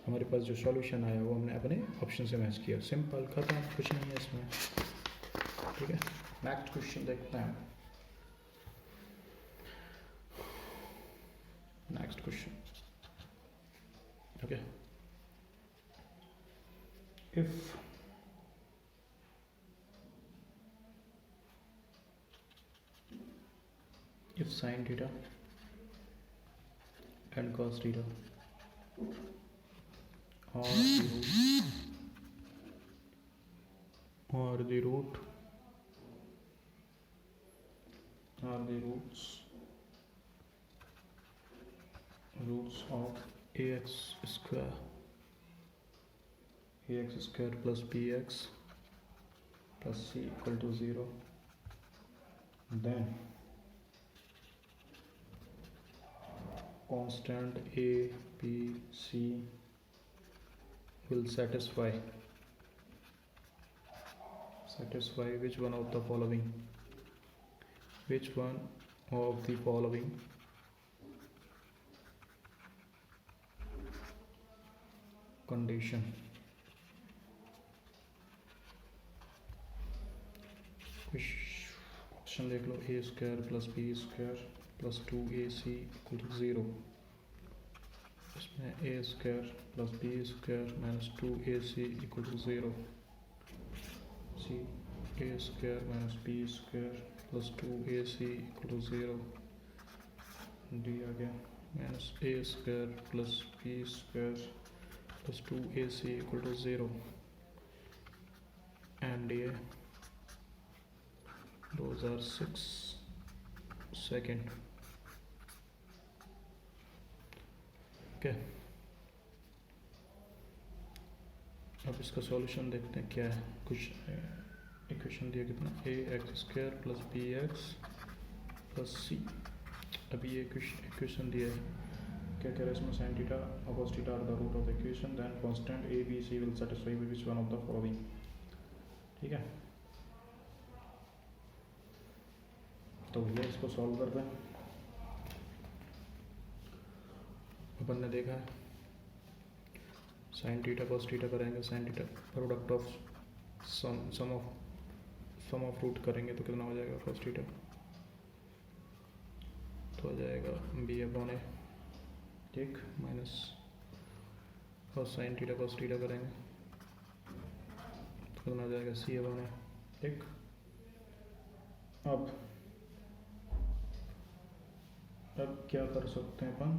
हमारे पास जो सॉल्यूशन आया वो हमने अपने ऑप्शन से मैच किया। सिंपल, खत्म, कुछ नहीं है इसमें। ठीक है, नेक्स्ट क्वेश्चन देखते हैं। Next question, okay. if sin theta and cos theta are the roots of ax square plus bx plus c equal to 0, then constant a, b, c will satisfy which one of the following? Which one of the following condition? Question देख लो। A square plus B square plus 2ac equal to 0। इसमें A square plus B square minus 2ac equal to 0। C A square minus B square plus 2ac equal to 0 दिया गया, minus A square plus B square plus 2ac equal to 0 and ये those are 6 second। ओके, अब इसका सॉल्यूशन देखते हैं क्या है। कुछ इक्वेशन दिया कितना, ए x square plus B x plus C. अभी ये इक्वेशन दिया है, क्या कह रहा है इसमें? साइन थीटा और cos theta are the root of the equation, then constant a B c will satisfy which one of the following. ठीक है, तो भैया इसको सॉल्व करते हैं। अपन ने देखा है साइन थीटा कॉस थीटा करेंगे, sine theta product of sum of root करेंगे तो कितना हो जाएगा? कॉस थीटा तो हो जाएगा बी अपॉन ए, ठीक, माइनस और साइन थीटा कॉस थीटा करेंगे तो कितना हो जाएगा? सी अपॉन ए, ठीक। अब क्या कर सकते हैं अपन,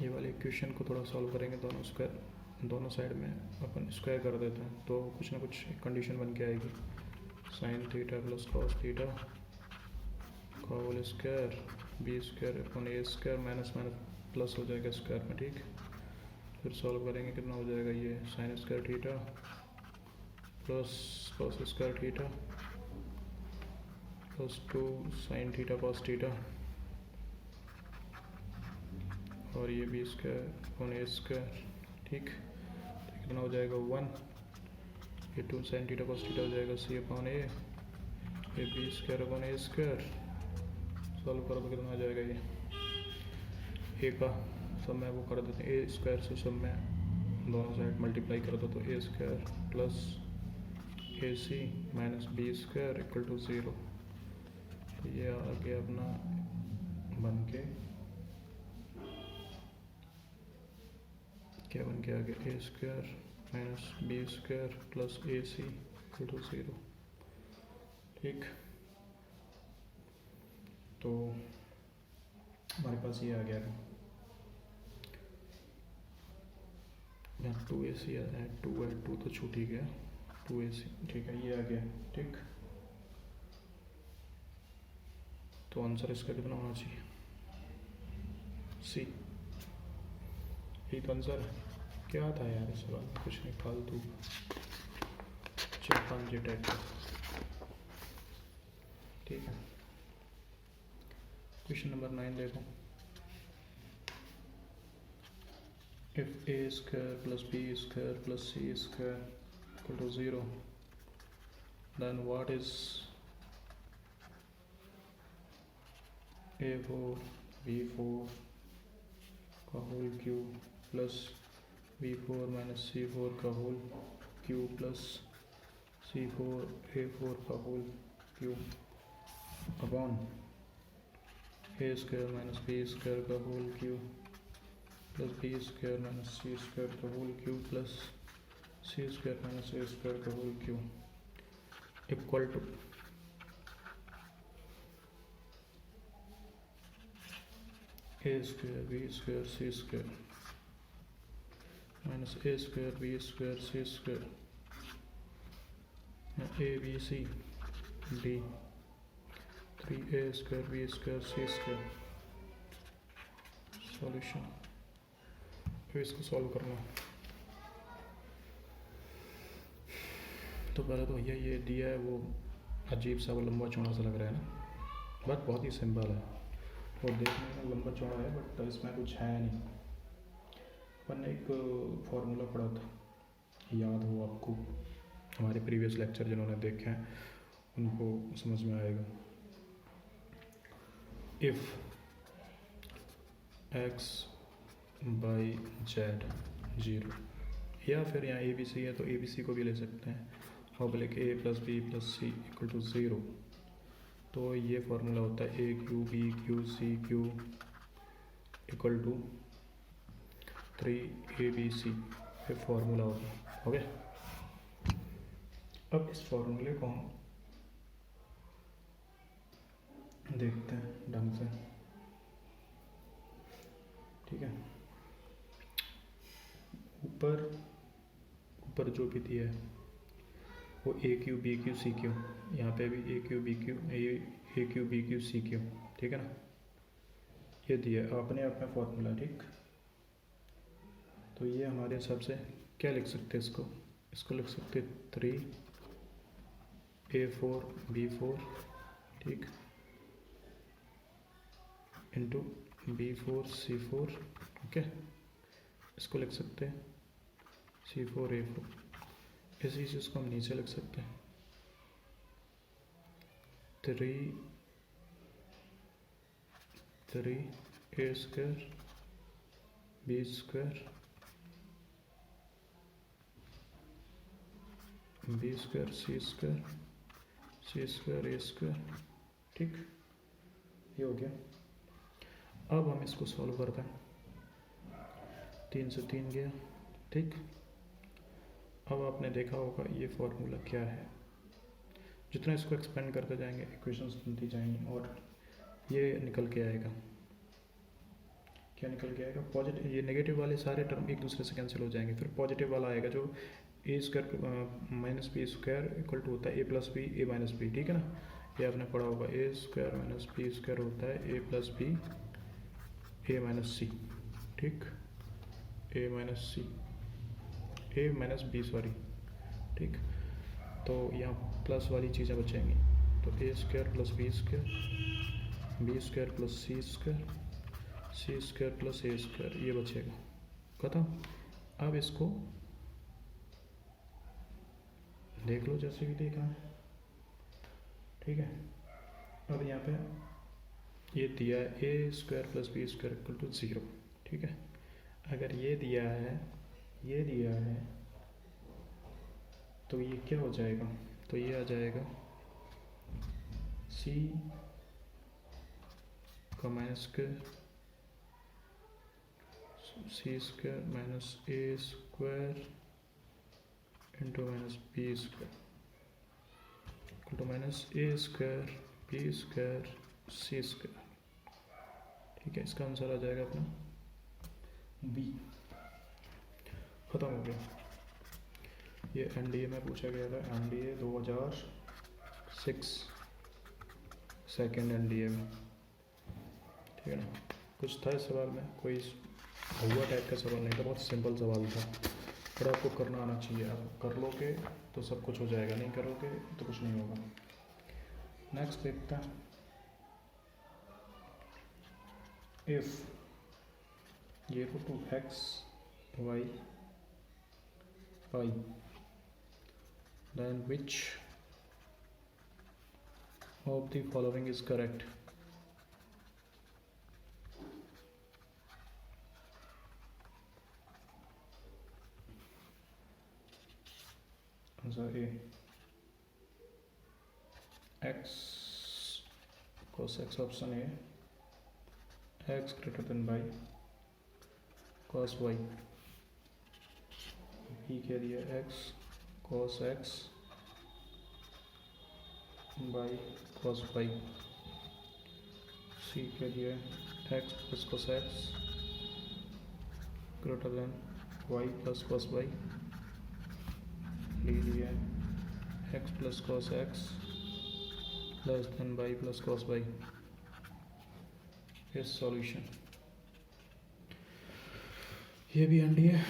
ये वाले इक्वेशन को थोड़ा सॉल्व करेंगे। दोनों साइड में अपन स्क्वायर कर देते हैं तो कुछ ना कुछ कंडीशन बन के आएगी। Sine theta plus cos theta का whole square B square upon A square minus plus हो जाएगा स्क्वायर में, ठीक। फिर सॉल्व करेंगे, कितना हो जाएगा? ये sine square theta plus cos square theta plus 2 sign theta cos theta और ये बी स्क्वायर अपॉन ए स्क्वायर, ठीक। तो कितना हो जाएगा? 1। ये 2 साइन थीटा कॉस थीटा हो जाएगा सी अपॉन ए, ये बी स्क्वायर अपॉन ए स्क्वायर। सॉल्व करो तो कितना हो जाएगा? ये ए का सब में वो कर देते हैं, ए स्क्वायर से सब में दोनों साइड मल्टीप्लाई कर दो तो A square plus A C minus B square equal to 0। तो ये आ गया अपना बन के, क्या बन के आ गया? A square minus B square plus A C equal to 0। ठीक। तो हमारे पास ये आ गया यहाँ 2ac है, 2 तो छूट ही गया, 2ac ठीक है, ये आ गया ठीक। तो आंसर इसका कितना होना चाहिए, सी। यही तो आंसर है। क्या था यार इस सवाल में, कुछ नहीं, फालतू चिंपांजी टाइप का। ठीक है, क्वेश्चन नंबर 9 देखो। If a square plus B square plus C square equal to 0, then what is a4 b4 का whole cube plus b4 minus c4 का whole cube plus c4 a4 का whole cube upon a square minus B square का whole cube plus B square minus सी स्क्वायर का होल क्यूब प्लस सी स्क्वायर माइनस ए स्क्वायर का whole cube equal to a square B square C square minus A square B square C square A B C D 3a square B square C square. Solution, फिर इसको सॉल्व करना। तो पहले तो भैया ये दिया है वो अजीब सा, वो लंबा चौड़ा सा लग रहा है ना, बट बहुत ही सिंपल है और देखने में लंबा चौड़ा है, बट इसमें कुछ है नहीं। अपन ने एक फॉर्मूला पढ़ा था, याद हो आपको, हमारे प्रीवियस लेक्चर जिन्होंने देखे हैं उनको समझ में आएगा। इफ़ x बाई जेड 0, या फिर यहाँ ABC है तो ABC को भी ले सकते हैं, oblique a plus b plus c equal to 0, तो ये फार्मूला होता है a cube B cube C cube equal to 3abc, ये फार्मूला होगा। ओके, अब इस फार्मूले को हम देखते हैं ढंग से। ठीक है, ऊपर जो भी दिया है वो A cube B cube C cube, यहाँ पे भी A cube B cube A cube B cube C cube, ठीक है ना, ये दिया अपने आप में फॉर्मूला। ठीक, तो ये हमारे हिसाब से क्या लिख सकते हैं, इसको लिख सकते 3a4b4 ठीक इंटू b4c4, ओके, इसको लिख सकते हैं c4a4। इसी चीज़ को हम नीचे लिख सकते हैं 3a square B square B square C square A square. ठीक, ये हो गया। अब हम इसको सॉल्व करते हैं, 3 से 3 गया। ठीक, अब आपने देखा होगा ये फॉर्मूला क्या है, जितना इसको एक्सपेंड करते जाएंगे इक्वेशंस बनती जाएंगी और ये निकल के आएगा, क्या निकल के आएगा, पॉजिटिव। ये नेगेटिव वाले सारे टर्म एक दूसरे से कैंसिल हो जाएंगे, फिर पॉजिटिव वाला आएगा जो A square minus B square equal to होता है A plus B A minus B. ठीक है ना, ये आपने पढ़ा होगा, A square minus B square होता है A plus B A minus C. ठीक, A minus C A minus B sorry. ठीक, तो यहाँ प्लस वाली चीज़ें बचेंगी, तो A square plus B square plus C square plus A square, ये बचेगा खत्म। अब इसको देख लो जैसे भी देखना है। ठीक है, अब यहाँ पे ये दिया है A square plus B square equal to 0। ठीक है, अगर ये दिया है तो ये क्या हो जाएगा, तो ये आ जाएगा c का minus C square minus A square into minus B square equal to minus A square B square C square. ठीक है, इसका आंसर आ जाएगा अपना बी। ख़त्म हो गया। ये एनडीए में पूछा गया था, एनडीए 2006 सेकेंड एनडीए में। ठीक है ना, कुछ था इस सवाल में, कोई हुआ टाइप का सवाल नहीं था, बहुत सिंपल सवाल था, पर आपको करना आना चाहिए। आप कर लोगे तो सब कुछ हो जाएगा, नहीं करोगे तो कुछ नहीं होगा। नेक्स्ट देखता है, इफ ये equal to x y pi, then which of the following is correct? Answer A, x cos x, option A, x greater than y cos y। B कह दिया x cos x y cos y। C कह दिया x plus cos x greater than y plus cos y। D दिया x plus cos x less than y plus cos y is solution। ये भी एनडी है,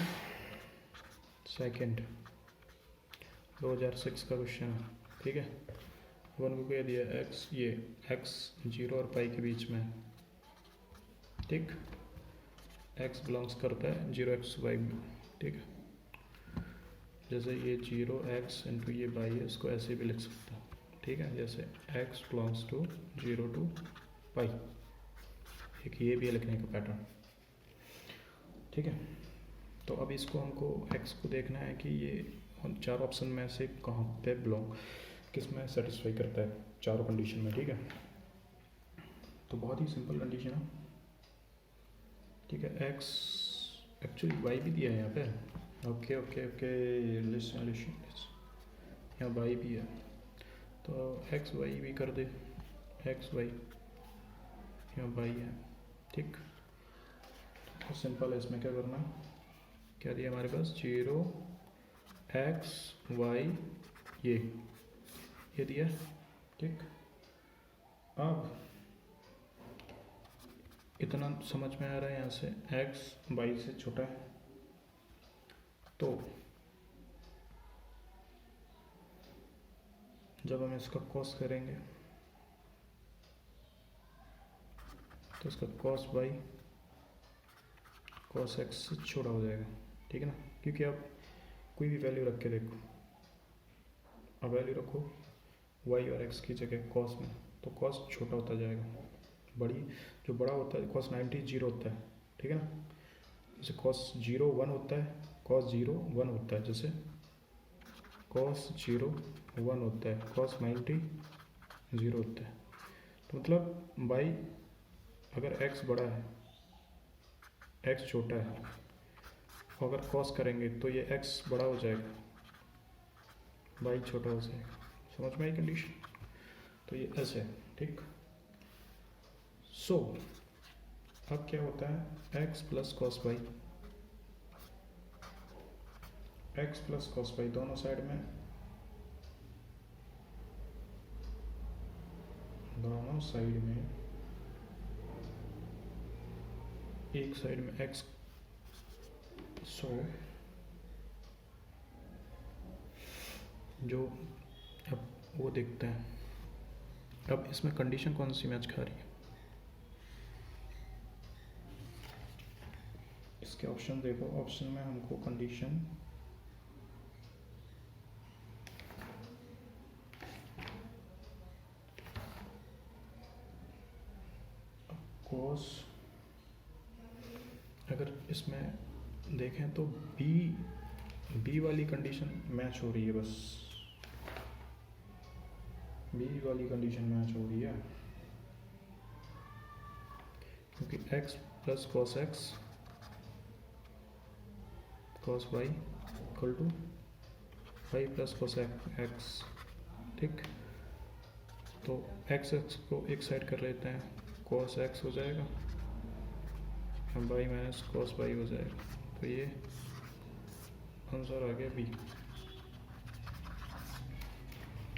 सेकेंड 2006 का क्वेश्चन है। ठीक है, वन को कह दिया x, ये x 0 और पाई के बीच में। ठीक, x बिलोंग्स करता है 0x y में। ठीक है, जैसे ये 0x इंटू ये y है, इसको ऐसे भी लिख सकता हूँ। ठीक है, जैसे x बिलोंग्स टू 0 टू पाई, एक ये भी है लिखने का पैटर्न। ठीक है, तो अब इसको हमको x को देखना है कि ये चार ऑप्शन में से कहाँ पे बिलोंग, किस में सेटिस्फाई करता है चारों कंडीशन में। ठीक है, तो बहुत ही सिंपल कंडीशन है। ठीक है, x एक्चुअली y भी दिया है यहाँ पे। Okay okay okay, listen listen, यहाँ y भी है, तो x y भी कर दे, x y यहाँ y है। ठीक, तो सिंपल है। इसमें क्या करना है, क्या दिया हमारे पास 0 x y ये दिया। ठीक, अब इतना समझ में आ रहा है, यहाँ से x y से छोटा है, तो जब हम इसका cos करेंगे तो इसका cos y cos x से छोटा हो जाएगा। ठीक है ना, क्योंकि आप कोई भी वैल्यू रख के देखो, अब वैल्यू रखो y और x की जगह cos में, तो cos छोटा होता जाएगा। बड़ी जो बड़ा होता है cos 90 0 होता है। ठीक है ना, जैसे cos 0 1 होता है, cos 0 1 होता है, जैसे cos 0 1 होता है, cos 90 0 होता है। तो मतलब y अगर x बड़ा है x छोटा है, अगर cos करेंगे तो ये x बड़ा हो जाएगा, y छोटा हो जाएगा। समझ में आई कंडीशन? तो ये ऐसे है। ठीक, सो अब क्या होता है, x plus cos y, x plus cos y दोनों साइड में, एक साइड में x, सो जो अब वो देखते हैं, अब इसमें कंडीशन कौन सी मैच खा रही है, इसके ऑप्शन देखो। ऑप्शन में हमको कंडीशन cos, अगर इसमें देखें तो बी वाली कंडीशन मैच हो रही है, बस बी वाली कंडीशन मैच हो रही है, क्योंकि x plus cos x cos y equal to y plus cos x। ठीक, तो एक्स एक्स को एक साइड कर लेते हैं, cos x हो जाएगा, बाई माइनस cos y हो जाएगा। तो ये आंसर आ गया बी।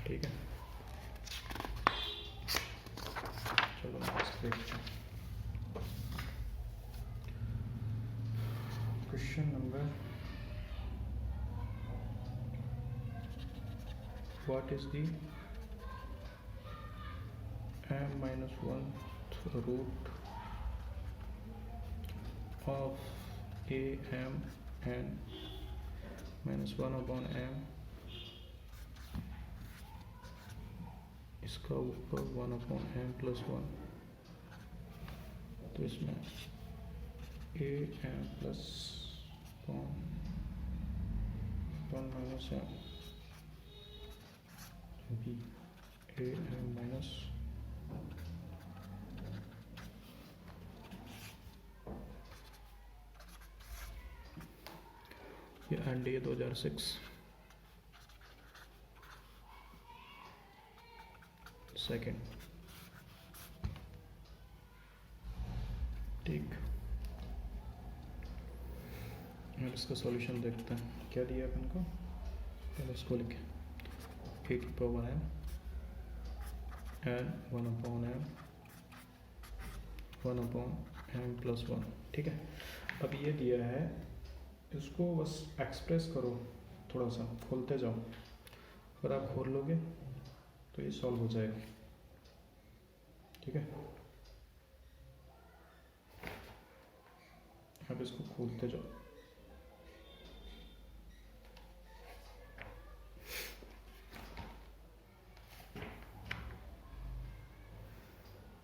ठीक है, चलो नेक्स्ट देखते हैं। Question number, what is the m-1 root of am and -1/m, इसका ऊपर 1/m+1, तो इसमें am plus 1 minus m, b am minus ये NDA 2006 सेकेंड। ठीक, अब इसका सॉल्यूशन देखते हैं। क्या दिया अपन को, पहले इसको लिखें, a की पावर m and 1/m+1। ठीक है, अब ये दिया है, इसको बस एक्सप्रेस करो, थोड़ा सा खोलते जाओ। अगर आप खोल लोगे तो ये सॉल्व हो जाएगा। ठीक है, आप इसको खोलते जाओ।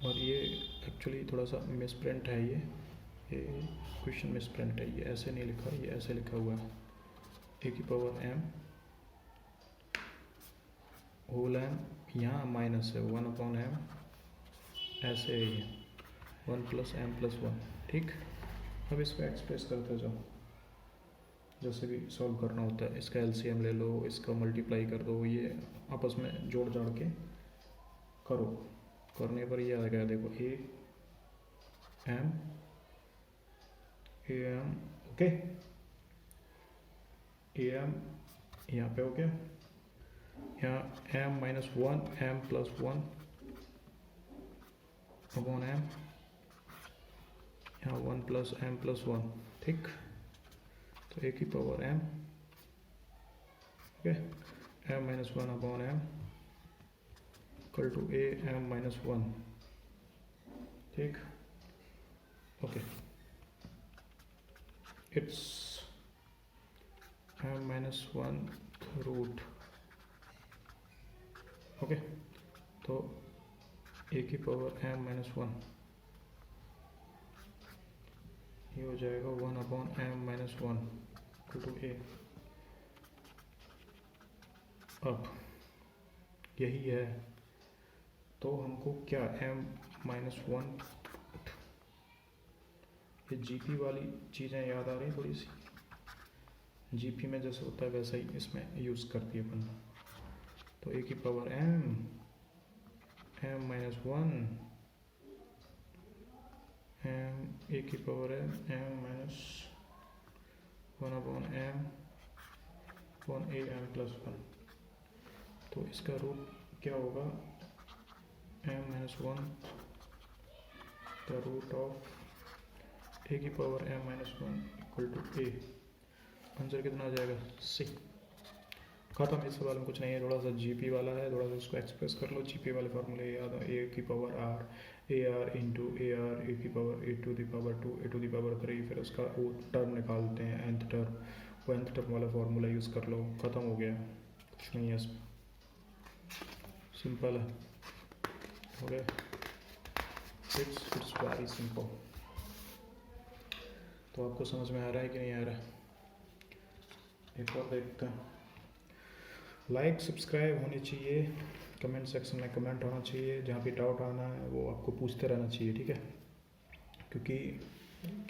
और ये एक्चुअली थोड़ा सा मिसप्रिंट है, ये क्वेश्चन मिसप्रिंट है, ये ऐसे नहीं लिखा, ये ऐसे लिखा हुआ है, a की पावर m होल m, यहाँ माइनस है 1/m, ऐसे है ये 1+m+1। ठीक, अब इसको एक्सप्रेस करते जाओ, जैसे भी सॉल्व करना होता है। इसका एलसीएम ले लो, इसका मल्टीप्लाई कर दो, ये आपस में जोड़ जाड़ के करो। करने पर ये आ गया, देखो am ओके, am यहाँ पे हो गया, यहाँ m-1m+1/m, यहाँ 1+m+1। ठीक, तो a की power m, okay, m-1/m equal to am-1। ठीक, okay, it's m-1 root. Okay, तो a की पावर m-1 ये हो जाएगा 1/m-1 इक्वल टू a। अब यही है, तो हमको क्या m-1, ये जीपी वाली चीज़ें याद आ रही हैं थोड़ी सी, जीपी में जैसे होता है वैसा ही इसमें यूज़ करती है अपन। तो a की पावर m-1 a की पावर m-1/m+1। तो इसका रूट क्या होगा, m-1 the root of a की power m-1 equal to a। Answer कितना आ जाएगा, सी। खत्म, इस सवाल में कुछ नहीं है, थोड़ा सा जीपी वाला है, थोड़ा सा उसको एक्सप्रेस कर लो। जीपी वाले फार्मूले याद है, a की power r, ar into ar, a की power a to the power 2, a to the power 3, फिर उसका वो टर्म निकालते हैं, nth टर्म, वो nth टर्म वाला फार्मूला यूज़ कर लो। ख़त्म हो गया, कुछ नहीं है इसमें, सिंपल है, हो गया। It's very simple. तो आपको समझ में आ रहा है कि नहीं आ रहा है, एक और देखते हैं। लाइक सब्सक्राइब होनी चाहिए, कमेंट सेक्शन में कमेंट होना चाहिए, जहाँ भी डाउट आना है वो आपको पूछते रहना चाहिए। ठीक है, क्योंकि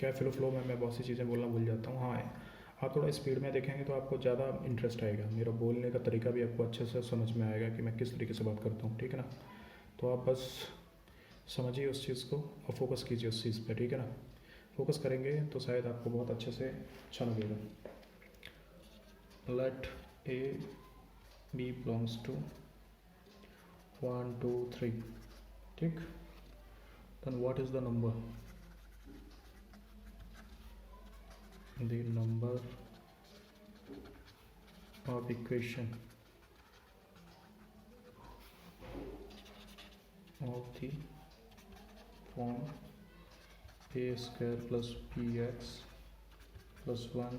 क्या फ्लो में मैं बहुत सी चीज़ें बोलना भूल जाता हूँ। हाँ, आप थोड़ा स्पीड में देखेंगे तो आपको ज़्यादा इंटरेस्ट आएगा, मेरा बोलने का तरीका भी आपको अच्छे से समझ में आएगा कि मैं किस तरीके से बात करता हूँ। ठीक है ना, तो आप बस समझिए उस चीज़ को और फोकस कीजिए उस चीज़ पे, ठीक है ना। फोकस करेंगे तो शायद आपको बहुत अच्छे से अच्छा लगेगा। Let a b belongs to 1 2 3, ठीक। Then what is the number? The number of equation of the form a square plus bx plus 1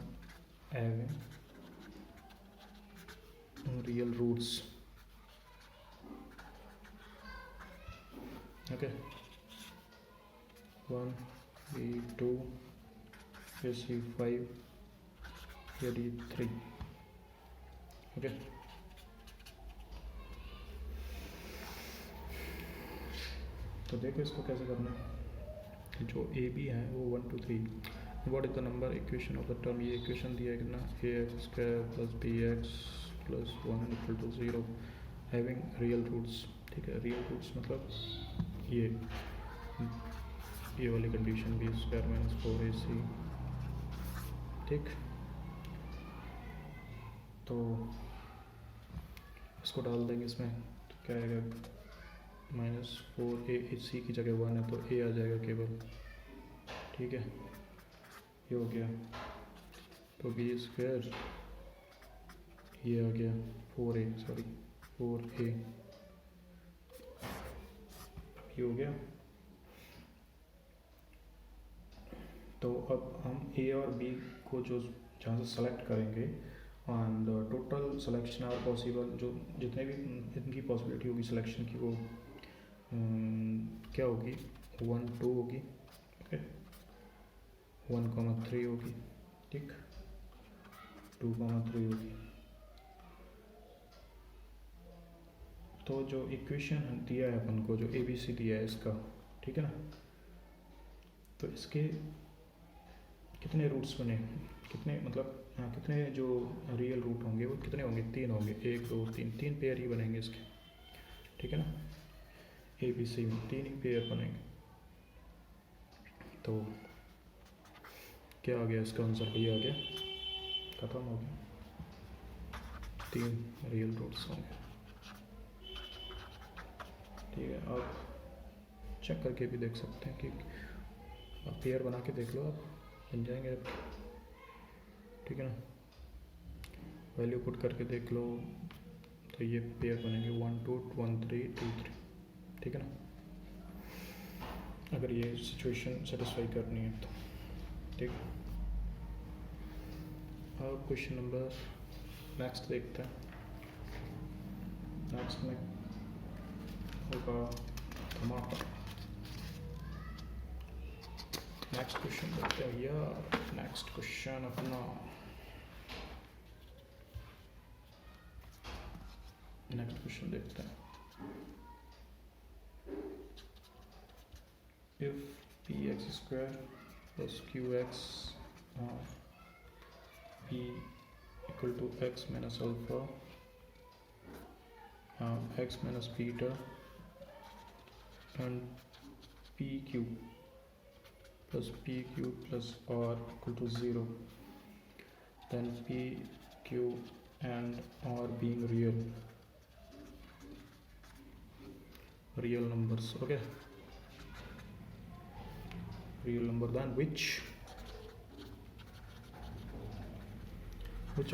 having real roots. Okay, 1 b2 c5 d3. Okay, तो देखो इसको कैसे करना है। जो ए बी है वो 1 2 3, what is the number equation of the term, ये इक्वेशन दिया है कितना, ए x square plus B x plus 1 equal to 0 having real roots, ठीक है। रियल रूट्स मतलब ये वाली condition, B square minus 4ac, ठीक। तो इसको डाल देंगे इसमें, तो क्या आएगा, -4ac की जगह 1 है तो a आ जाएगा केवल, ठीक है। ये हो गया, तो बी स्क्वायर ये आ गया 4a ये हो गया। तो अब हम ए और बी को जो जहाँ से सेलेक्ट करेंगे and total selection are possible, जो जितने भी इनकी पॉसिबिलिटी होगी सिलेक्शन की वो क्या होगी, 1 2 होगी, ओके, 1,3 होगी, ठीक, 2,3 होगी। तो जो इक्वेशन दिया है अपन को, जो ABC दिया है इसका, ठीक है ना, तो इसके कितने रूट्स बने, कितने मतलब कितने जो रियल रूट होंगे वो कितने होंगे, 3 होंगे, 1 2 3, 3 पेयर ही बनेंगे इसके, ठीक है ना। ABC में 3 ही पेयर बनेंगे। तो क्या आ गया इसका आंसर, ये आ गया, खत्म हो गया, 3 रियल रूट्स होंगे, ठीक है। आप चेक करके भी देख सकते हैं कि आप पेयर बना के देख लो, आप बन जाएंगे आप, ठीक है ना। वैल्यू पुट करके देख लो तो ये पेयर बनेंगे 1 2 1 3 2 3, ठीक है ना, अगर ये सिचुएशन सेटिस्फाई करनी है तो, ठीक। अब क्वेश्चन नंबर नेक्स्ट देखते हैं। नेक्स्ट में होगा धमाका। नेक्स्ट क्वेश्चन देखते हैं यार, नेक्स्ट क्वेश्चन अपना नेक्स्ट क्वेश्चन देखते हैं। If px square plus qx p equal to x minus alpha x minus beta and pq plus pq plus r equal to 0, then pq and r being real numbers, okay, real number, then which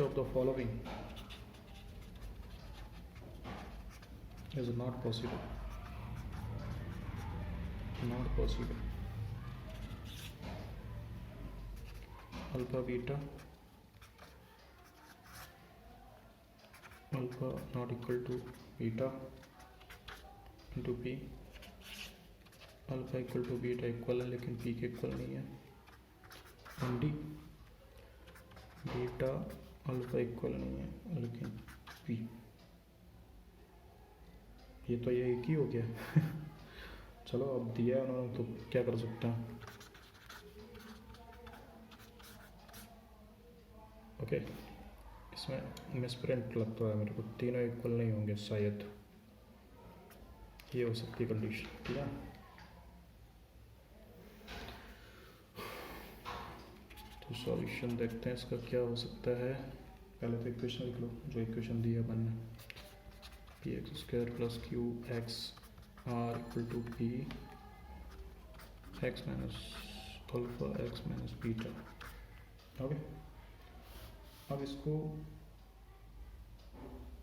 of the following is not possible, alpha beta alpha not equal to beta into p, alpha equal to beta equal है लेकिन पी के इक्वल नहीं है, and d beta alpha equal नहीं है लेकिन पी, ये तो ये एक ही हो गया चलो अब दिया है उन्होंने तो क्या कर सकते हैं, ओके। इसमें मिसप्रिंट लगता है मेरे को, तीनों इक्वल नहीं होंगे शायद, ये हो सकती है कंडीशन, ठीक है। तो सॉल्यूशन देखते हैं इसका क्या हो सकता है। पहले तो इक्वेशन लिख लो जो इक्वेशन दी है अपन ने, p x square plus q x r equal to p x minus alpha x minus beta. Okay, अब इसको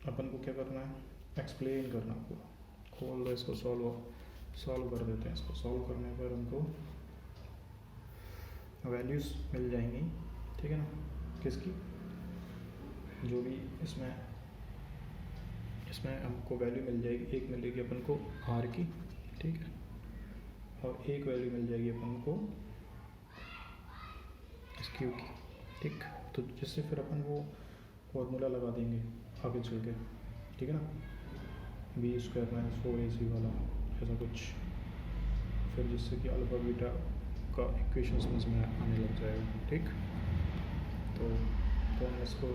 अपन को क्या करना है, एक्सप्लेन करना पूरा। खोल दो इसको, सॉल्व कर देते हैं। इसको सॉल्व करने पर हमको वैल्यूज़ मिल जाएंगी, ठीक है ना, किसकी, जो भी इसमें हमको वैल्यू मिल जाएगी। एक मिलेगी अपन को आर की, ठीक है, और एक वैल्यू मिल जाएगी अपन को इस क्यू की, ठीक। तो जिससे फिर अपन वो फॉर्मूला लगा देंगे आगे चल के, ठीक है ना, बी स्क्वायर माइनस 4ac वाला, ऐसा कुछ, फिर जिससे कि अल्फा बीटा का इक्वेशन समझ में आने लग जाएगा, ठीक। तो हम इसको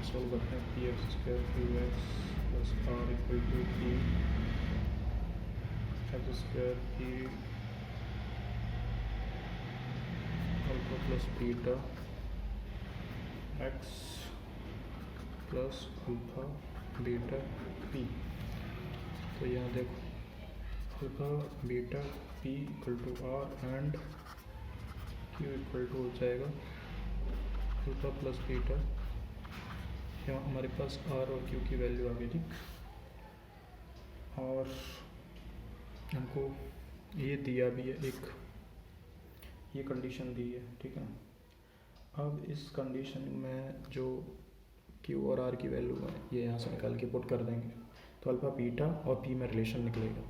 सॉल्व करते हैं। P x square q x plus r equal to p x square p alpha plus beta x plus alpha beta p. तो यहाँ देखो alpha beta p equal to r and q equal to हो जाएगा अल्फा प्लस बीटा। यहाँ हमारे पास आर और क्यू की वैल्यू आ गई, ठीक। और हमको ये दिया भी है, एक ये कंडीशन दी है, ठीक है ना। अब इस कंडीशन में जो क्यू और आर की वैल्यू है ये यहाँ से निकाल के पुट कर देंगे, तो अल्फा बीटा और पी में रिलेशन निकलेगा।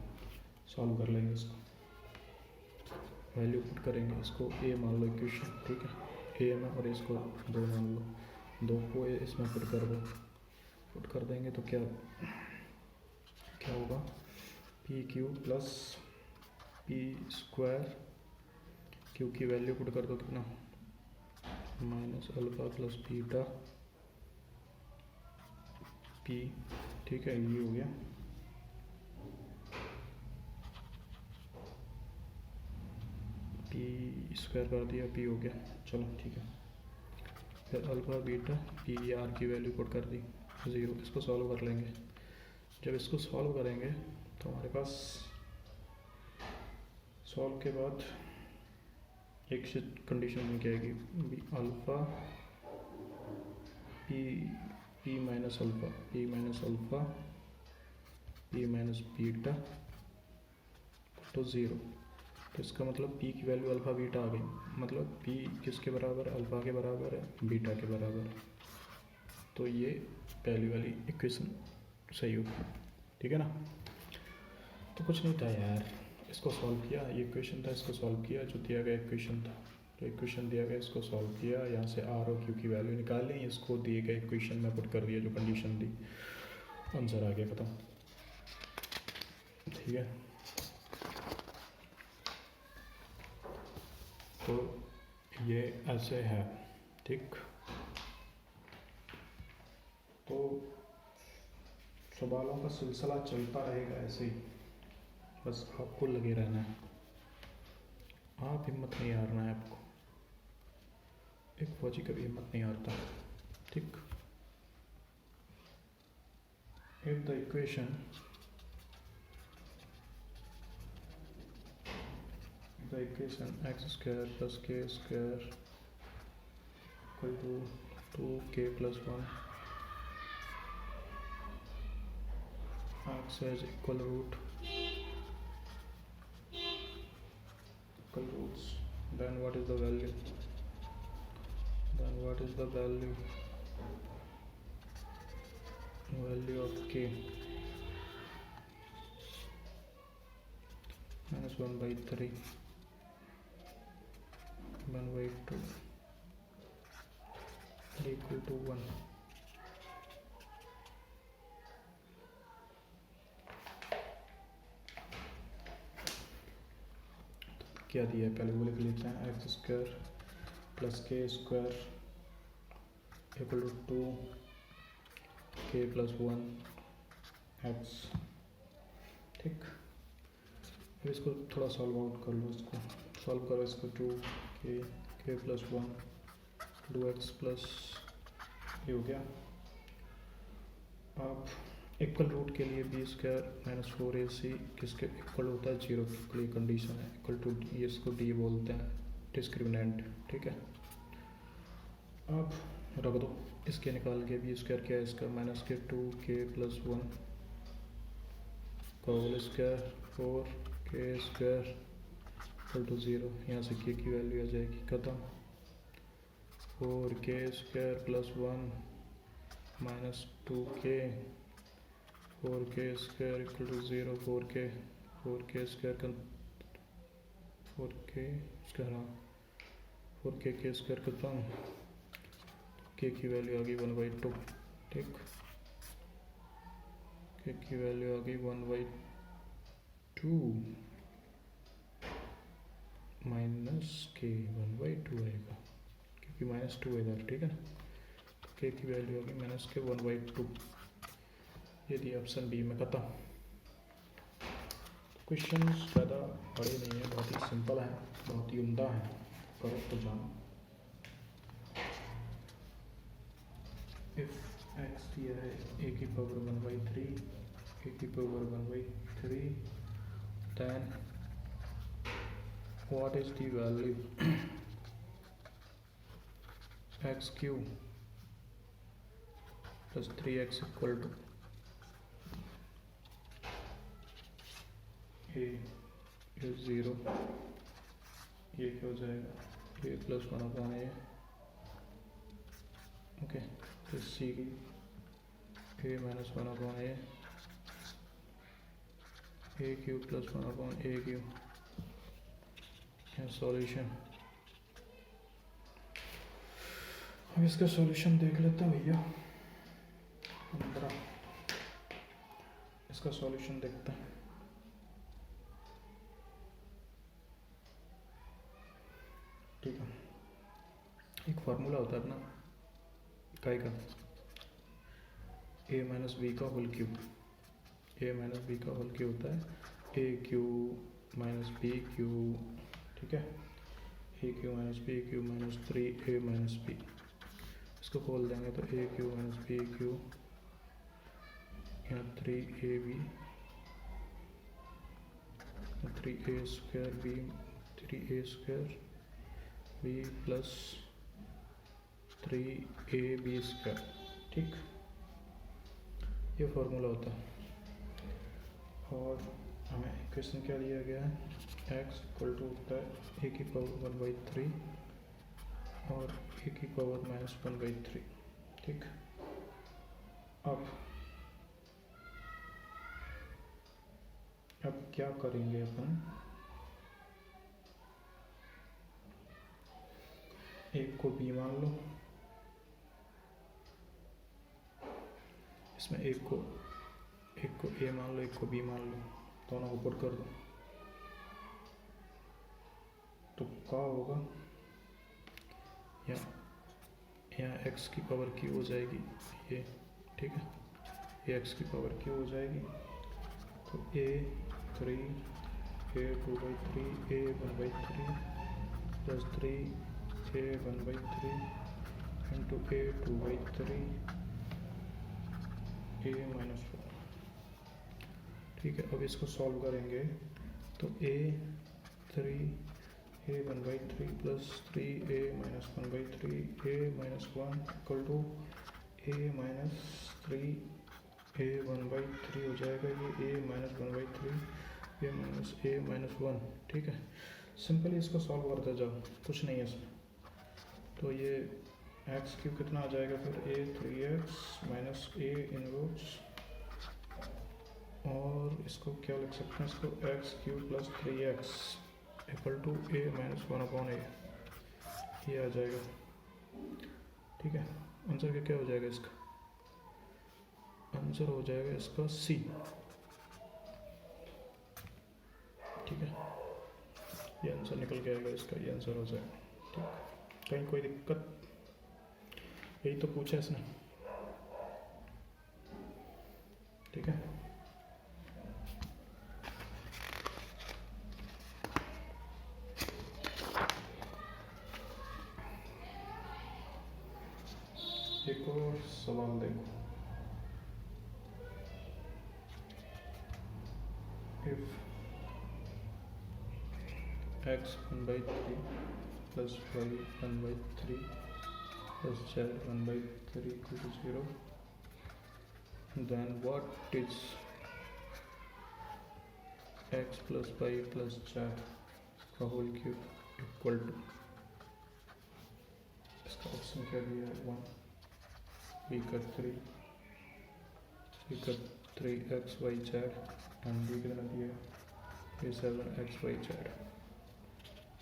सॉल्व कर लेंगे इसको, वैल्यू पुट करेंगे, इसको ए मान लो इक्वेशन, ठीक है, ए में, और इसको 2 मान लो, 2 को इसमें पुट कर दो, पुट कर देंगे तो क्या होगा, P Q plus P square, Q की वैल्यू पुट कर दो कितना, minus alpha plus beta P, ठीक है, ये हो गया। पी स्क्वायर कर दिया, पी हो गया, चलो ठीक है। फिर अल्फा बीटा पी आर की वैल्यू पुट कर दी 0। इसको सॉल्व कर लेंगे। जब इसको सॉल्व करेंगे तो हमारे पास सॉल्व के बाद एक कंडीशन में क्या आएगी, alpha P minus alpha, P minus beta तो 0। तो इसका मतलब पी की वैल्यू अल्फा बीटा आ गई, मतलब पी किसके बराबर है, अल्फा के बराबर है, बीटा के बराबर है। तो ये पहली वाली इक्वेशन सही होगी, ठीक है ना। तो कुछ नहीं था यार, इसको सॉल्व किया, ये इक्वेशन था, इसको सॉल्व किया, जो दिया गया इक्वेशन था, तो इक्वेशन दिया गया, इसको सॉल्व किया, यहाँ से आर और क्यू की वैल्यू निकाल ली, इसको दिए गए इक्वेशन में पुट कर दिया, जो कंडीशन दी, आंसर आ गया, खत्म, ठीक है। तो ये ऐसे है, ठीक। तो सवालों का सिलसिला चलता रहेगा ऐसे ही, बस आपको लगे रहना है, आप हिम्मत नहीं हारना है आपको, एक फौजी कभी हिम्मत नहीं हारता, ठीक। If the equation x square plus k square equal to 2k plus 1 x has equal roots, then what is the value, value of k minus 1 by 3 1 by 2 equal to 1। क्या दिया है पहले वो लिख लेते हैं, x square plus k square equal to 2k plus 1 x ठीक। अब इसको थोड़ा सॉल्व आउट कर लो, इसको सॉल्व करो, इसको 2k प्लस 1 2x प्लस ये हो गया। अब इक्वल रूट के लिए बी स्क्वायर माइनस 4ac किसके इक्वल होता है, 0 के लिए कंडीशन है, इक्वल टू ये इसको डी बोलते हैं, डिस्क्रिमिनेंट, ठीक है। अब रख दो, इसके निकाल के बी स्क्वायर क्या है इसका, माइनस के 2k प्लस 1 का whole square 4k square equal to 0। यहाँ से k की वैल्यू आ जाएगी खत्म, 4k square plus 1 minus 2k 4k square equal to 0। 4k square 4k के स्क्वायर खत्म, k की वैल्यू आ गई 1/2, ठीक। k की वैल्यू आ गई 1/2 माइनस k 1/2 आएगा क्योंकि -2 है इधर, ठीक है ना। तो k की वैल्यू आ गई माइनस के 1/2, ये दिया ऑप्शन बी में खत्म। क्वेश्चन ज़्यादा बड़े नहीं है, बहुत ही सिंपल है, बहुत ही उम्दा है, करो तो जानो। इफ x दिया है a की पावर 1/3 a की power 1/3 then what is the value x cube plus 3x equal to a is 0, ये क्या हो जाएगा, a प्लस 1/a, ओके। तो सी की a minus 1/a, a cube plus 1/a cube, solution. अब इसका सॉल्यूशन देख लेते हैं भैया, 15 इसका सॉल्यूशन देखते हैं। ठीक है, एक फार्मूला होता है अपना इकाई का, a माइनस बी का whole cube, a minus b का होल क्यूब होता है a cube minus b cube, ठीक है। a cube minus b cube minus 3a minus b, इसको खोल देंगे तो a cube minus b cube, यहाँ 3ab 3a square b 3a square b plus 3ab square, ठीक। ये फॉर्मूला होता है। और हमें क्वेश्चन क्या दिया गया है, x इक्वल टू होता है a की पावर 1/3 और a की पावर माइनस 1/3, ठीक। अब क्या करेंगे अपन, एक को b मान लो, इसमें एक को a मान लो, एक को b मान लो, दोनों को पुट कर दो तो क्या होगा, यहाँ x की पावर q हो जाएगी ये, ठीक है, ये x की पावर q हो जाएगी, तो a 3 a 2/3 a 1/3 plus 3 a 1/3 into a 2/3 a minus 4, ठीक है। अब इसको सॉल्व करेंगे तो a 3 a 1/3 plus 3a minus 1/3 a minus 1 equal to a minus 3 a 1/3 हो जाएगा, ये a minus 1/3 a minus a minus 1, ठीक है। सिंपली इसको सॉल्व करते जाओ, कुछ नहीं है इसमें। तो ये एक्स क्यूब कितना आ जाएगा फिर, a 3x minus a inverse, और इसको क्या लिख सकते हैं, इसको x cube plus 3x equal to a minus 1/a, ये आ जाएगा, ठीक है। आंसर क्या हो जाएगा इसका, आंसर हो जाएगा इसका सी, ठीक है। ये आंसर निकल के आएगा इसका, ये आंसर हो जाएगा, ठीक। कहीं कोई दिक्कत, यही तो पूछा इसने, ठीक है। सवाल देखो, if x 1/3 plus y 1/3 plus z 1/3 equal to 0, then what is x plus y plus z का होल क्यूब इक्वल टू, इसका ऑप्शन क्या दिया है, 1 b का 3 c का 3xyz एंड d कितना दिया है, ये 7xyz।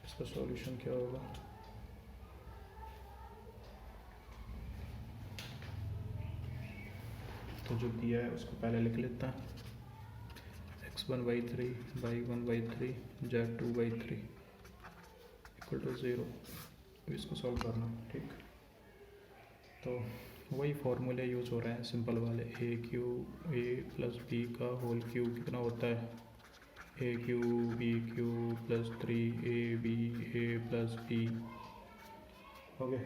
इसका सॉल्यूशन क्या होगा, तो जो दिया है उसको पहले लिख लेता है, x1/3 y1/3 z2/3 equal to 0। इसको सॉल्व करना, ठीक। तो वही फॉर्मूले यूज हो रहे हैं सिंपल वाले, a प्लस बी का होल क्यूब कितना होता है, a³ b³ plus 3ab a plus b, हो गया।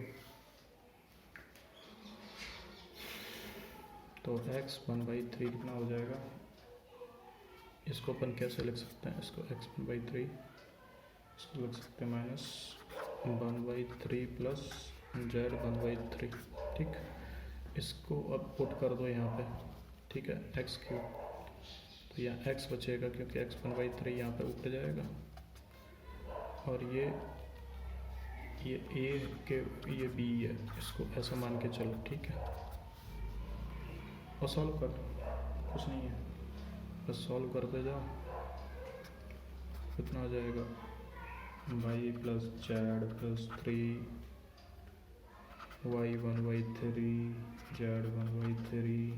तो x 1/3 कितना हो जाएगा, इसको अपन कैसे लिख सकते हैं, इसको x 1/3 इसको लिख सकते हैं माइनस 1/3 प्लस z 1/3, ठीक। इसको अब पुट कर दो यहाँ पे, ठीक है, x³, तो यहाँ x बचेगा क्योंकि x 1/3 यहाँ पे ऊपर जाएगा, और ये a के ये b है, इसको ऐसा मान के चलो, ठीक है। और सॉल्व कर, कुछ नहीं है, बस सॉल्व करते जाओ, कितना आ जाएगा, y plus z plus 3 y 1/3 z 1/3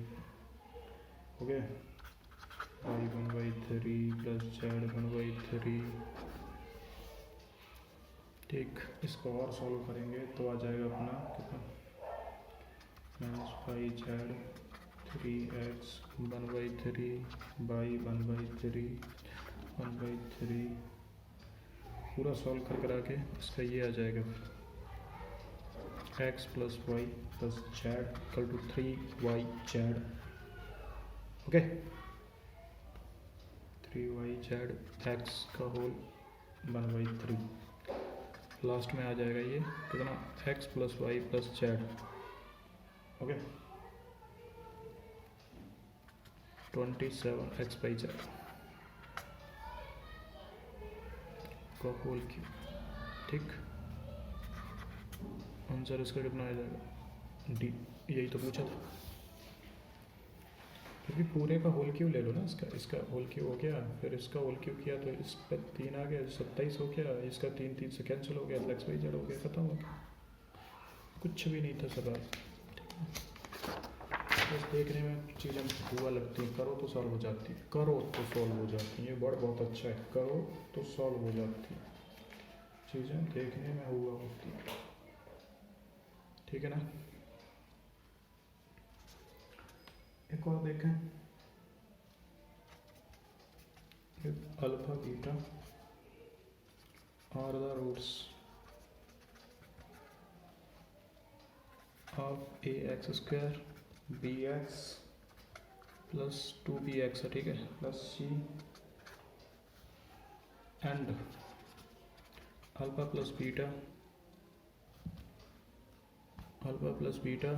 हो गया, y 1/3 प्लस z 1/3, ठीक। इसको और सॉल्व करेंगे तो आ जाएगा अपना कितना, -5z 3x 1/3 y 1/3 1/3, पूरा सॉल्व कर करा के इसका ये आ जाएगा x plus y plus z equal to 3yz, okay. 3yz x का होल 1/3, लास्ट में आ जाएगा ये कितना, x plus y plus z, okay, 27xyz का होल क्यूब, ठीक। आंसर इसका कितना आ जाएगा, डी, यही तो पूछा था, क्योंकि पूरे का होल क्यूब ले लो ना, इसका होल क्यूब हो गया, फिर इसका होल क्यूब किया तो इस पर 3 आ गया, 27 हो गया, इसका 3 से कैंसिल हो गया, तो xyz हो गया, खत्म हो गया, कुछ भी नहीं था सवाल, बस देखने में चीज़ें हुआ लगती है, करो तो सॉल्व हो जाती है, करो तो सॉल्व हो जाती है, ये वर्ड बहुत अच्छा है, करो तो सॉल्व हो जाती है, चीज़ें देखने में हुआ होती है, ठीक है ना। एक और देखें, alpha beta are the roots of ax² bx plus 2bx है, ठीक है, plus c and alpha plus beta plus beta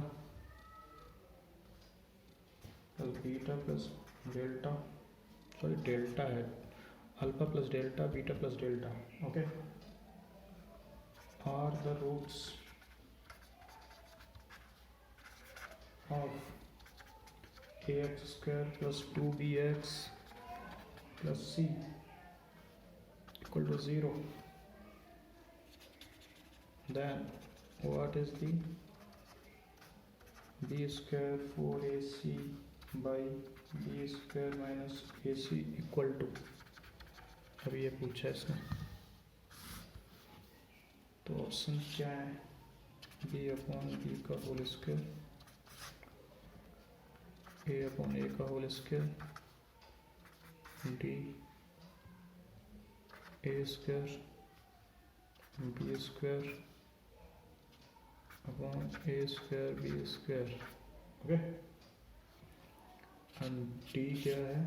plus delta, sorry delta है, alpha plus delta beta plus delta, okay, are the roots of ax² plus 2bx plus c equal to 0, then what is the b² 4ac by b² minus ac equal to, अभी ये पूछा है इसने, तो ऑप्शन क्या है, b/b का होल स्क्वायर, a/a का whole square, d a² b² upon a² b², okay. And d क्या है,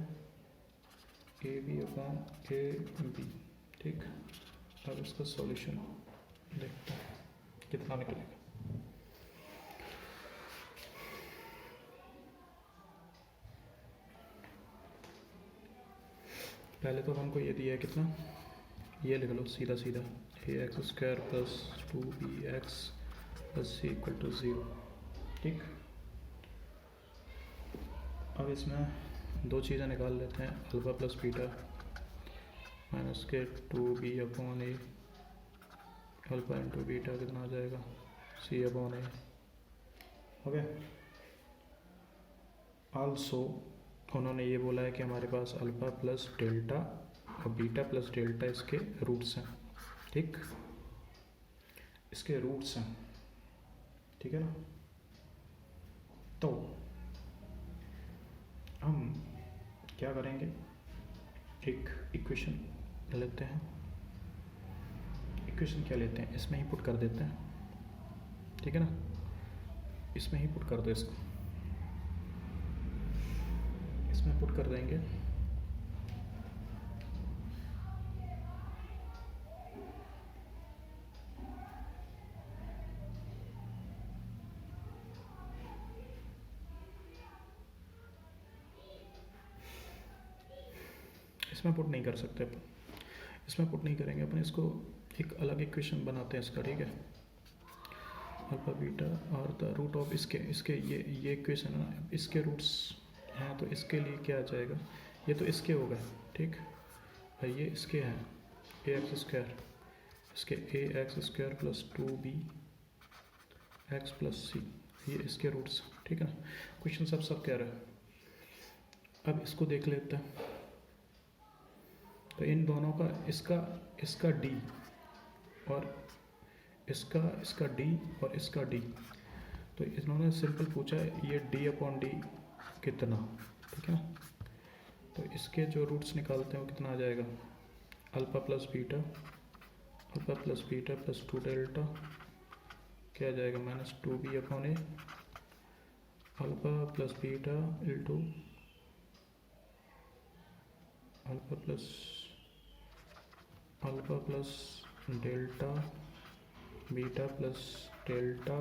a b upon a b, ठीक। अब इसका सॉल्यूशन देखते हैं कितना निकलेगा। पहले तो हमको ये दिया है कितना, ये लिख लो सीधा सीधा, a x square plus 2bx plus c equal to 0, ठीक। अब इसमें दो चीज़ें निकाल लेते हैं, अल्फा प्लस बीटा माइनस के 2b upon a, alpha into beta कितना आ जाएगा, सी अपॉन ए। ओके। आल्सो उन्होंने ये बोला है कि हमारे पास अल्फा प्लस डेल्टा और बीटा प्लस डेल्टा इसके रूट्स हैं, ठीक, इसके रूट्स हैं, ठीक है ना। तो हम क्या करेंगे, एक इक्वेशन लेते हैं। इक्वेशन क्या लेते हैं, इसमें ही पुट कर देते हैं, ठीक है ना, इसमें ही पुट कर दो, इसको इसमें पुट कर देंगे। इसमें पुट नहीं कर सकते अपन, इसमें पुट नहीं करेंगे अपन, इसको एक अलग इक्वेशन बनाते हैं इसका, ठीक है। अल्फा बीटा और द रूट ऑफ इसके ये इक्वेशन है ना, इसके रूट्स हैं, तो इसके लिए क्या आ जाएगा, ये तो इसके हो गए, ठीक, और ये इसके हैं ए एक्स स्क्वायर, इसके a x square plus 2b x plus c, ये इसके रूट्स, ठीक है ना। क्वेश्चन सब कह रहा है। अब इसको देख लेते हैं, तो इन दोनों का इसका d और इसका d और इसका d, तो इन्होंने सिंपल पूछा है ये d अपॉन डी कितना, ठीक है ना। तो इसके जो रूट्स निकालते हैं वो कितना आ जाएगा, alpha plus beta plus 2 delta क्या आ जाएगा, minus 2b upon a, alpha plus beta into alpha plus delta beta plus delta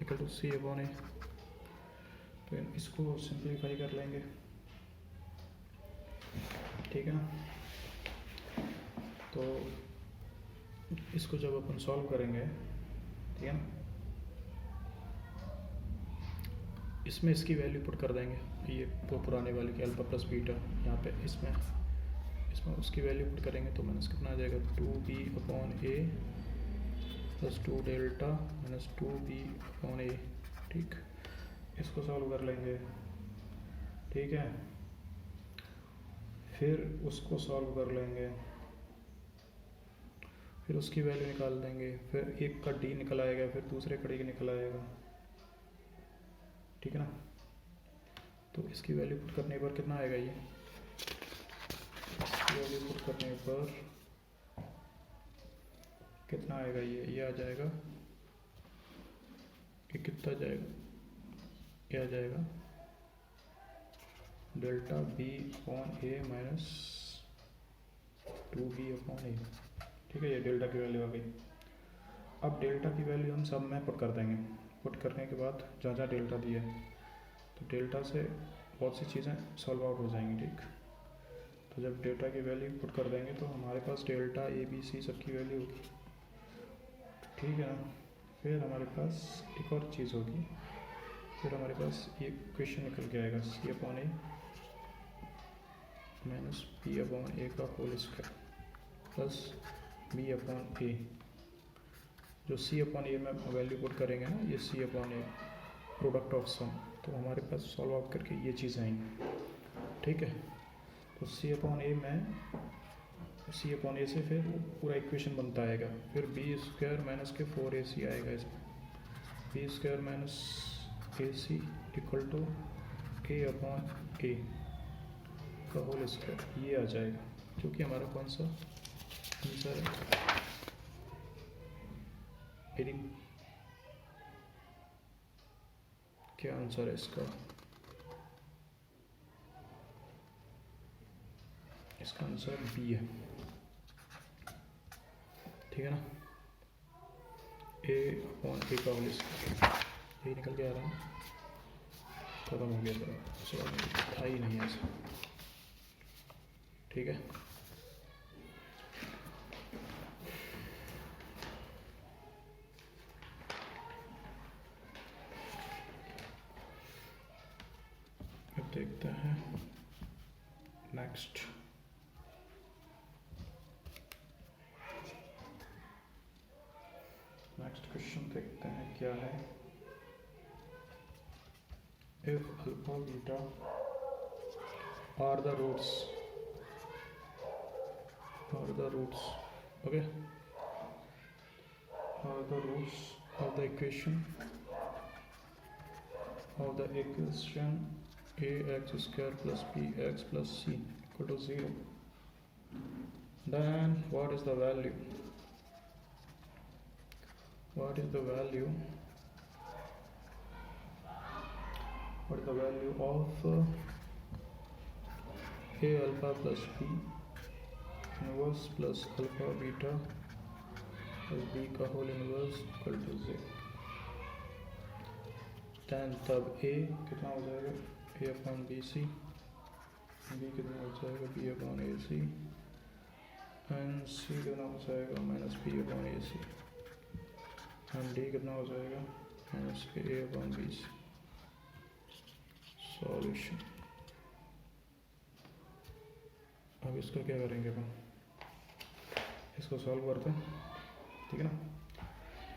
equal to c upon a. तो इसको सिंप्लीफाई कर लेंगे, ठीक है ना। तो इसको जब अपन सॉल्व करेंगे, ठीक है ना, इसमें इसकी वैल्यू पुट कर देंगे, ये पुराने वाले की अल्फा प्लस बीटा, यहाँ पे इसमें उसकी वैल्यू पुट करेंगे, तो माइनस कितना आ जाएगा, 2b upon a plus 2 delta minus 2b upon a, ठीक। इसको सॉल्व कर लेंगे, ठीक है, फिर उसको सॉल्व कर लेंगे, फिर उसकी वैल्यू निकाल देंगे, फिर एक का डी निकल आएगा, फिर दूसरे का डी निकल आएगा, ठीक है ना। तो इसकी वैल्यू पुट करने पर कितना आएगा, ये वैल्यू पुट करने पर कितना आएगा, ये आ जाएगा, ये कितना जाएगा, ये आ जाएगा delta B upon a minus 2b upon a, ठीक है। ये डेल्टा की वैल्यू आ गई। अब डेल्टा की वैल्यू हम सब में पुट कर देंगे, पुट करने के बाद जहाँ जहाँ डेल्टा दिया है, तो डेल्टा से बहुत सी चीज़ें सॉल्व आउट हो जाएंगी, ठीक। तो जब डेल्टा की वैल्यू पुट कर देंगे तो हमारे पास डेल्टा ए बी सी सबकी वैल्यू होगी, ठीक है ना। फिर हमारे पास एक और चीज़ होगी, फिर हमारे पास ये इक्वेशन निकल के आएगा, c upon a minus B upon a का whole square plus b upon a, जो सी अपॉन ए में वैल्यू पुट करेंगे ना, ये सी अपॉन ए प्रोडक्ट ऑफ सम, तो हमारे पास सॉल्व आउट करके ये चीज़ आएंगी, ठीक है। तो सी अपॉन ए से फिर पूरा इक्वेशन बनता आएगा, फिर बी स्क्वायर माइनस के 4ac आएगा, इसमें b square minus ac equal to a upon a का होल स्क्वायर, ये आ जाएगा, क्योंकि हमारा कौन सा आंसर है, क्या आंसर है इसका? इसका आंसर बी है, ठीक है ना। ए अपॉन ए का होल स्क्वायर, यही निकल के आ रहा है, खत्म हो गया जरा, सवाल था ही नहीं ऐसा, ठीक है। अब देखते हैं नेक्स्ट। नेक्स्ट क्वेश्चन देखते हैं क्या है। If alpha beta are the roots okay, are the roots of the equation ax square plus bx plus c equal to 0, then what is the value of a alpha plus b inverse plus alpha beta plus b का whole inverse equal to 0, then तब a कितना हो जाएगा, a upon B C, b कितना हो जाएगा, b upon A C, and c कितना हो जाएगा, minus b upon A C, and d कितना हो जाएगा, minus a upon B C. Solution. अब इसको क्या करेंगे अपन, इसको सॉल्व करते हैं, ठीक है ना।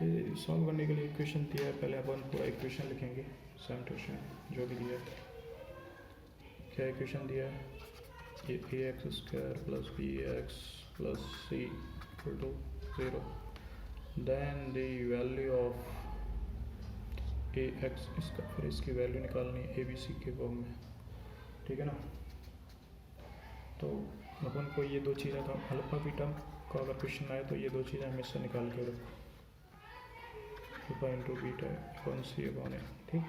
ये सॉल्व करने के लिए इक्वेशन दिया है, पहले अपन पूरा इक्वेशन लिखेंगे सेम टू सेम जो भी दिया है। क्या इक्वेशन दिया है, ये a x square plus B x plus c equal to 0, then the value of a x, इसका फिर इसकी वैल्यू निकालनी है ए बी सी के फॉर्म में, ठीक है ना। तो अपन को ये दो चीज़ें का अल्फा बीटा का अगर क्वेश्चन आए तो ये दो चीज़ें हमेशा निकाल के रखो, alpha into beta upon C upon a, ठीक।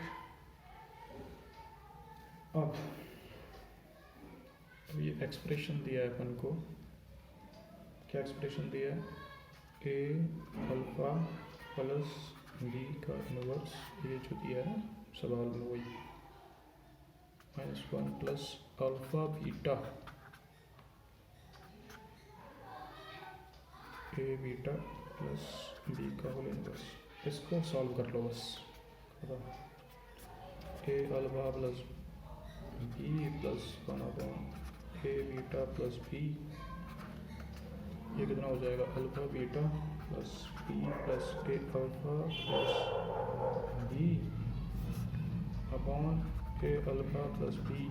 अब ये एक्सप्रेशन दिया है अपन को, क्या एक्सप्रेशन दिया है, ए अल्फा प्लस बी का इनवर्स, ये जो दिया है सवाल में वही, -1 plus alpha beta a beta plus b का होल इनवर्स, इसको सॉल्व कर लो बस। A alpha plus b plus 1 upon a beta plus b, ये कितना हो जाएगा, alpha beta plus b plus a alpha plus b upon a alpha plus B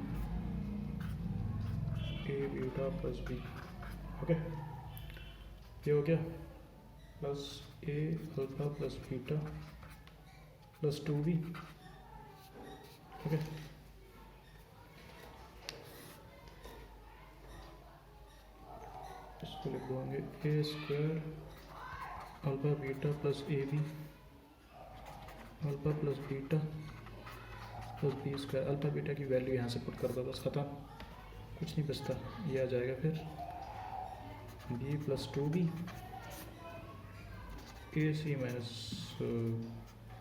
a beta plus b, okay. ये हो गया, plus a alpha plus beta plus 2b, okay. इसको लिख देंगे a square alpha beta plus a b alpha plus beta plus B square, alpha beta की वैल्यू यहाँ से पुट कर दो, बस खत्म, कुछ नहीं बचता, ये आ जाएगा फिर b plus 2b a C minus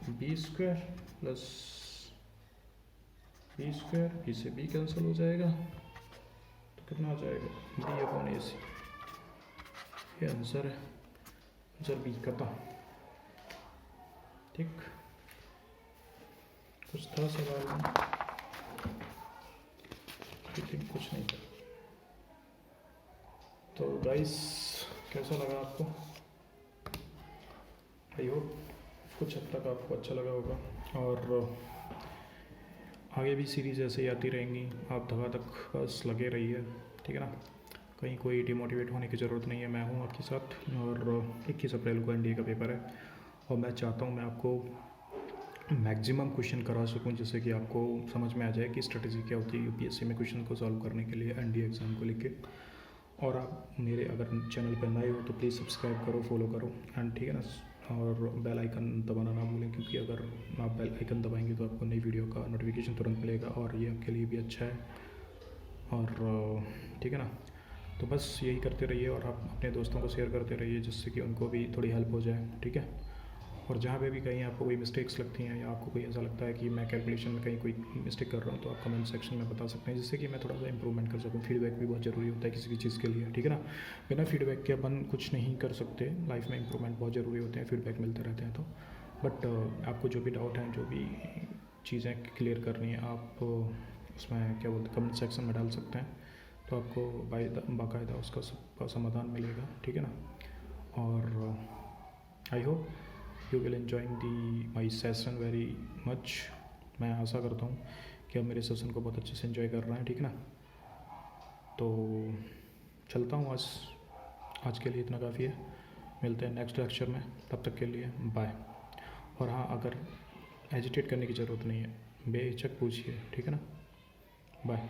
B square plus B square, b से बी कैंसिल हो जाएगा तो कितना हो जाएगा, बी अपॉन ए सी, ये आंसर है, आंसर बी का था, ठीक। कुछ था सवाल में, लेकिन कुछ नहीं था। तो गाइस कैसा लगा आपको, आई होप कुछ हद तक आपको अच्छा लगा होगा, और आगे भी सीरीज़ ऐसे ही आती रहेंगी, आप दवा तक बस लगे रहिए, ठीक है ना। कहीं कोई डिमोटिवेट होने की ज़रूरत नहीं है, मैं हूँ आपके साथ, और 21 अप्रैल को एनडीए का पेपर है, और मैं चाहता हूँ मैं आपको मैक्सिमम क्वेश्चन करा सकूँ, जिससे कि आपको समझ में आ जाए कि स्ट्रेटजी क्या होती है यूपीएससी में क्वेश्चन को सॉल्व करने के लिए एनडीए एग्ज़ाम को लेके। और आप मेरे अगर चैनल पर नए हो तो प्लीज़ सब्सक्राइब करो, फॉलो करो, एंड ठीक है ना, और बेल आइकन दबाना ना भूलें, क्योंकि अगर आप बेल आइकन दबाएंगे तो आपको नई वीडियो का नोटिफिकेशन तुरंत मिलेगा और ये आपके लिए भी अच्छा है। और ठीक है ना, तो बस यही करते रहिए और आप अपने दोस्तों को शेयर करते रहिए, जिससे कि उनको भी थोड़ी हेल्प हो जाए, ठीक है। और जहाँ पे भी कहीं आपको कोई मिस्टेक्स लगती हैं या आपको कोई ऐसा लगता है कि मैं कैलकुलेशन में कहीं कोई मिस्टेक कर रहा हूँ, तो आप कमेंट सेक्शन में बता सकते हैं, जिससे कि मैं थोड़ा सा इंप्रूवमेंट कर सकूँ। फीडबैक भी बहुत ज़रूरी होता है किसी भी चीज़ के लिए, ठीक है ना। बिना फीडबैक के अपन कुछ नहीं कर सकते। लाइफ में इंप्रूवमेंट बहुत ज़रूरी होते हैं, फीडबैक मिलते रहते हैं। तो बट आपको जो भी डाउट हैं, जो भी चीज़ें क्लियर करनी है, आप उसमें क्या बोलते हैं, कमेंट सेक्शन में डाल सकते हैं, तो आपको बाकायदा उसका समाधान मिलेगा, ठीक है ना। और I hope you will enjoying the my session very much. मैं आशा करता हूँ कि आप मेरे सेशन को बहुत अच्छे से एंजॉय कर रहे हैं, ठीक है ना। तो चलता हूँ, आज के लिए इतना काफ़ी है। मिलते हैं नेक्स्ट लेक्चर में, तब तक के लिए बाय। और हाँ, अगर एजिटेट करने की ज़रूरत नहीं है, बेहिचक पूछिए, ठीक है ना। बाय।